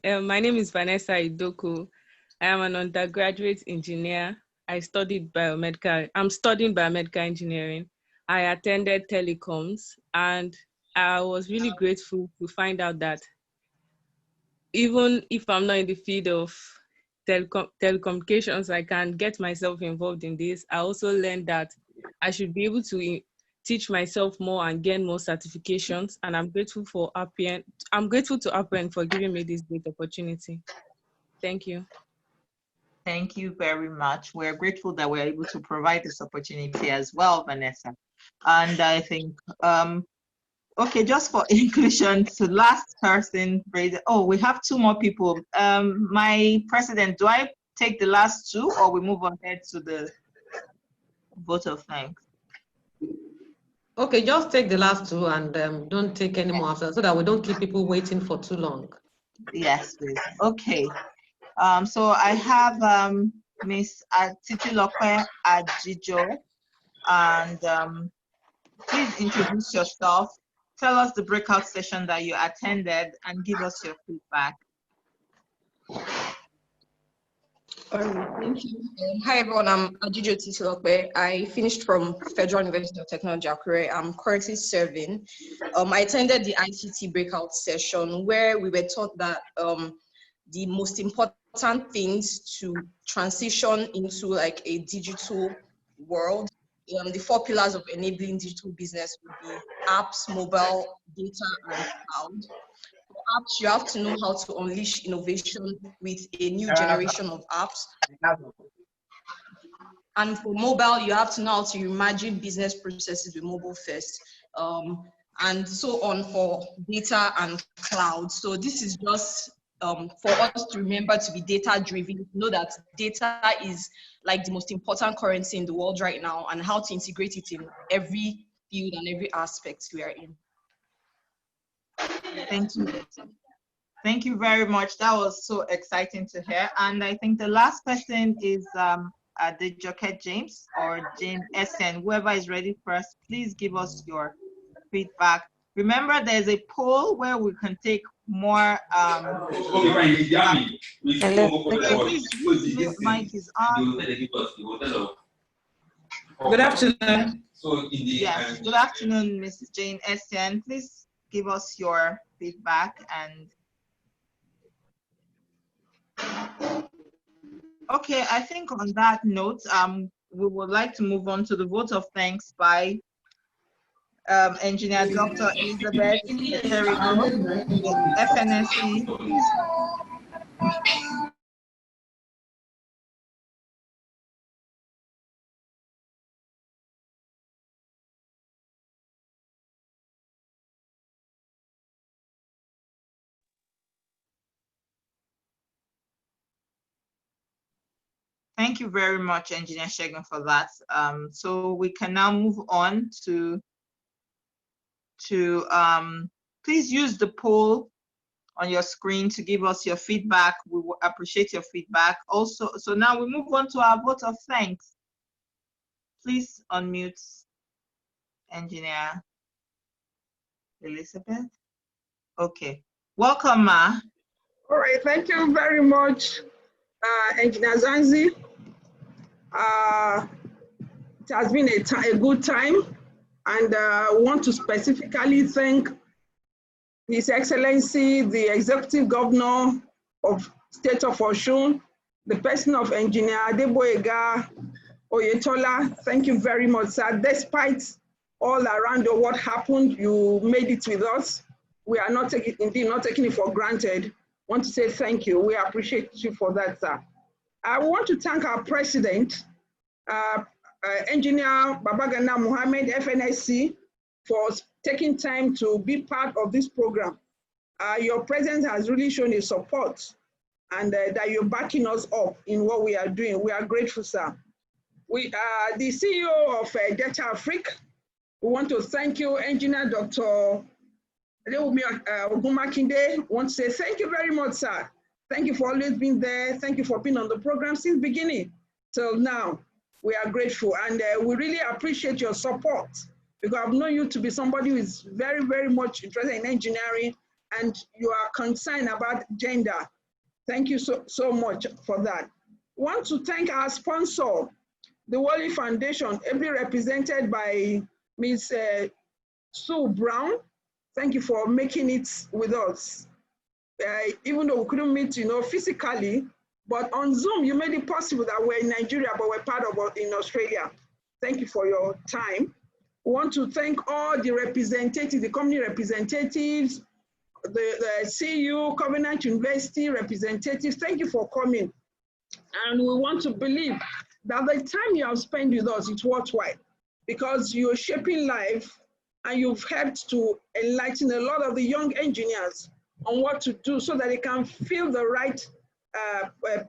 my name is Vanessa Idoko. I am an undergraduate engineer. I'm studying biomedical engineering. I attended telecoms, and I was really grateful to find out that even if I'm not in the field of telecommunications, I can get myself involved in this. I also learned that I should be able to teach myself more and gain more certifications, and I'm grateful for APOIN. I'm grateful to APOIN for giving me this great opportunity. Thank you. Thank you very much. We're grateful that we're able to provide this opportunity as well, Vanessa. And I think, okay, just for inclusion, to last person, oh, we have 2 more people. My president, do I take the last 2 or we move ahead to the vote of thanks? Okay, just take the last 2 and don't take any more after, so that we don't keep people waiting for too long. Yes, please. Okay. So I have Ms. Titilope Ajijo, and please introduce yourself. Tell us the breakout session that you attended and give us your feedback. Thank you. Hi everyone, I'm Ajijo Titilope. I finished from Federal University of Technology, Akure. I'm currently serving. I attended the ICT breakout session where we were taught that the most important things to transition into like a digital world, the 4 pillars of enabling digital business would be apps, mobile, data, and cloud. For apps, you have to know how to unleash innovation with a new generation of apps. And for mobile, you have to know how to imagine business processes with mobile first, and so on for data and cloud. So this is just for us to remember to be data driven, know that data is like the most important currency in the world right now, and how to integrate it in every field and every aspect we are in. Thank you. Thank you very much. That was so exciting to hear. And I think the last person is Adejoke James or Jane Essen. Whoever is ready first, please give us your feedback. Remember, there's a poll where we can take more. Okay, please, whose mic is on? Good afternoon. Yes, good afternoon, Mrs. Jane Essen. Please give us your feedback. And okay, I think on that note, we would like to move on to the vote of thanks by Engineer Dr. Elizabeth Terito, FNSC. Thank you very much, Engineer Shegun, for that. So we can now move on to please use the poll on your screen to give us your feedback. We will appreciate your feedback. Also, so now we move on to our vote of thanks. Please unmute Engineer Elizabeth. Okay, welcome, Ma. All right, thank you very much, Engineer Zanzi. It has been a good time, and I want to specifically thank His Excellency, the Executive Governor of State of Osun, the person of Engineer Adeboyega Oyetola. Thank you very much, sir. Despite all around what happened, you made it with us. We are not taking it for granted. I want to say thank you. We appreciate you for that, sir. I want to thank our president, Engineer Babagana Mohammed, FNSC, for taking time to be part of this program. Your presence has really shown your support, and that you're backing us up in what we are doing. We are grateful, sir. We are the CEO of Data Africa. We want to thank you, Engineer Dr. Ogumakinde. Want to say thank you very much, sir. Thank you for always being there. Thank you for being on the program since beginning till now. We are grateful, and we really appreciate your support, because I've known you to be somebody who is very, very much interested in engineering, and you are concerned about gender. Thank you so much for that. Want to thank our sponsor, the Wally Foundation, ably represented by Ms. Sue Brown. Thank you for making it with us. Even though we couldn't meet, physically, but on Zoom, you made it possible that we're in Nigeria, but we're part of in Australia. Thank you for your time. We want to thank all the representatives, the company representatives, the CU, Covenant University representatives. Thank you for coming. And we want to believe that the time you have spent with us is worthwhile, because you're shaping life and you've helped to enlighten a lot of the young engineers on what to do so that they can feel the right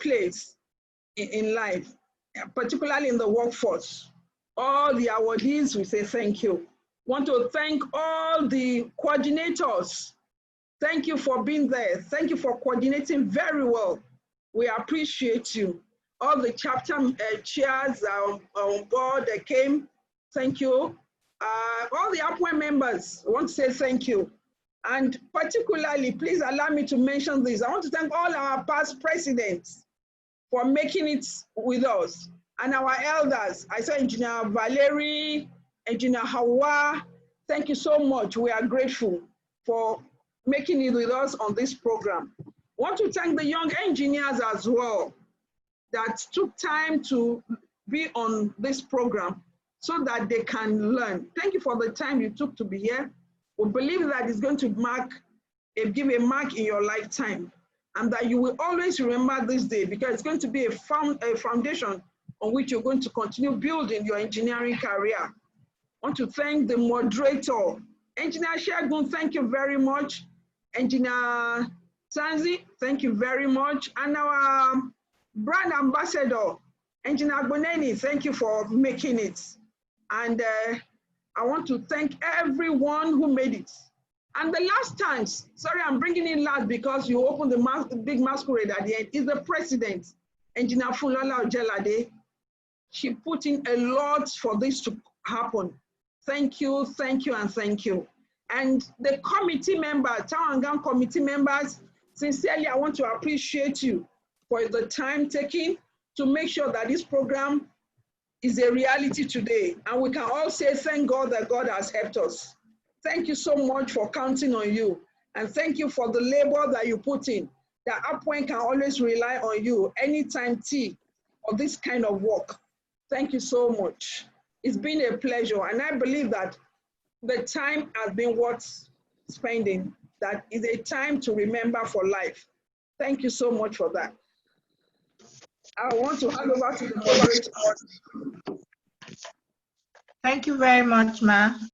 place in life, particularly in the workforce. All the awardees, we say thank you. Want to thank all the coordinators. Thank you for being there. Thank you for coordinating very well. We appreciate you. All the chapter chairs on board that came, thank you. All the APWEN members, I want to say thank you. And particularly, please allow me to mention this. I want to thank all our past presidents for making it with us, and our elders. I saw Engineer Valerie, Engineer Hawa. Thank you so much. We are grateful for making it with us on this program. I want to thank the young engineers as well that took time to be on this program so that they can learn. Thank you for the time you took to be here. We believe that it's going to give a mark in your lifetime, and that you will always remember this day, because it's going to be a foundation on which you're going to continue building your engineering career. I want to thank the moderator, Engineer Shegun. Thank you very much. Engineer Sanzi, thank you very much. And our brand ambassador, Engineer Boneni, thank you for making it. And I want to thank everyone who made it. And the last time, sorry, I'm bringing in last because you opened the big masquerade at the end, is the president, Engineer Funlola Ojelade. She put in a lot for this to happen. Thank you, and thank you. And the committee members, Town and Gown committee members, sincerely, I want to appreciate you for the time taken to make sure that this program is a reality today. And we can all say, thank God that God has helped us. Thank you so much for counting on you. And thank you for the labor that you put in. That Uppoint can always rely on you anytime or this kind of work. Thank you so much. It's been a pleasure. And I believe that the time has been worth spending. That is a time to remember for life. Thank you so much for that. I want to hand over to the moderator. Thank you very much, Ma.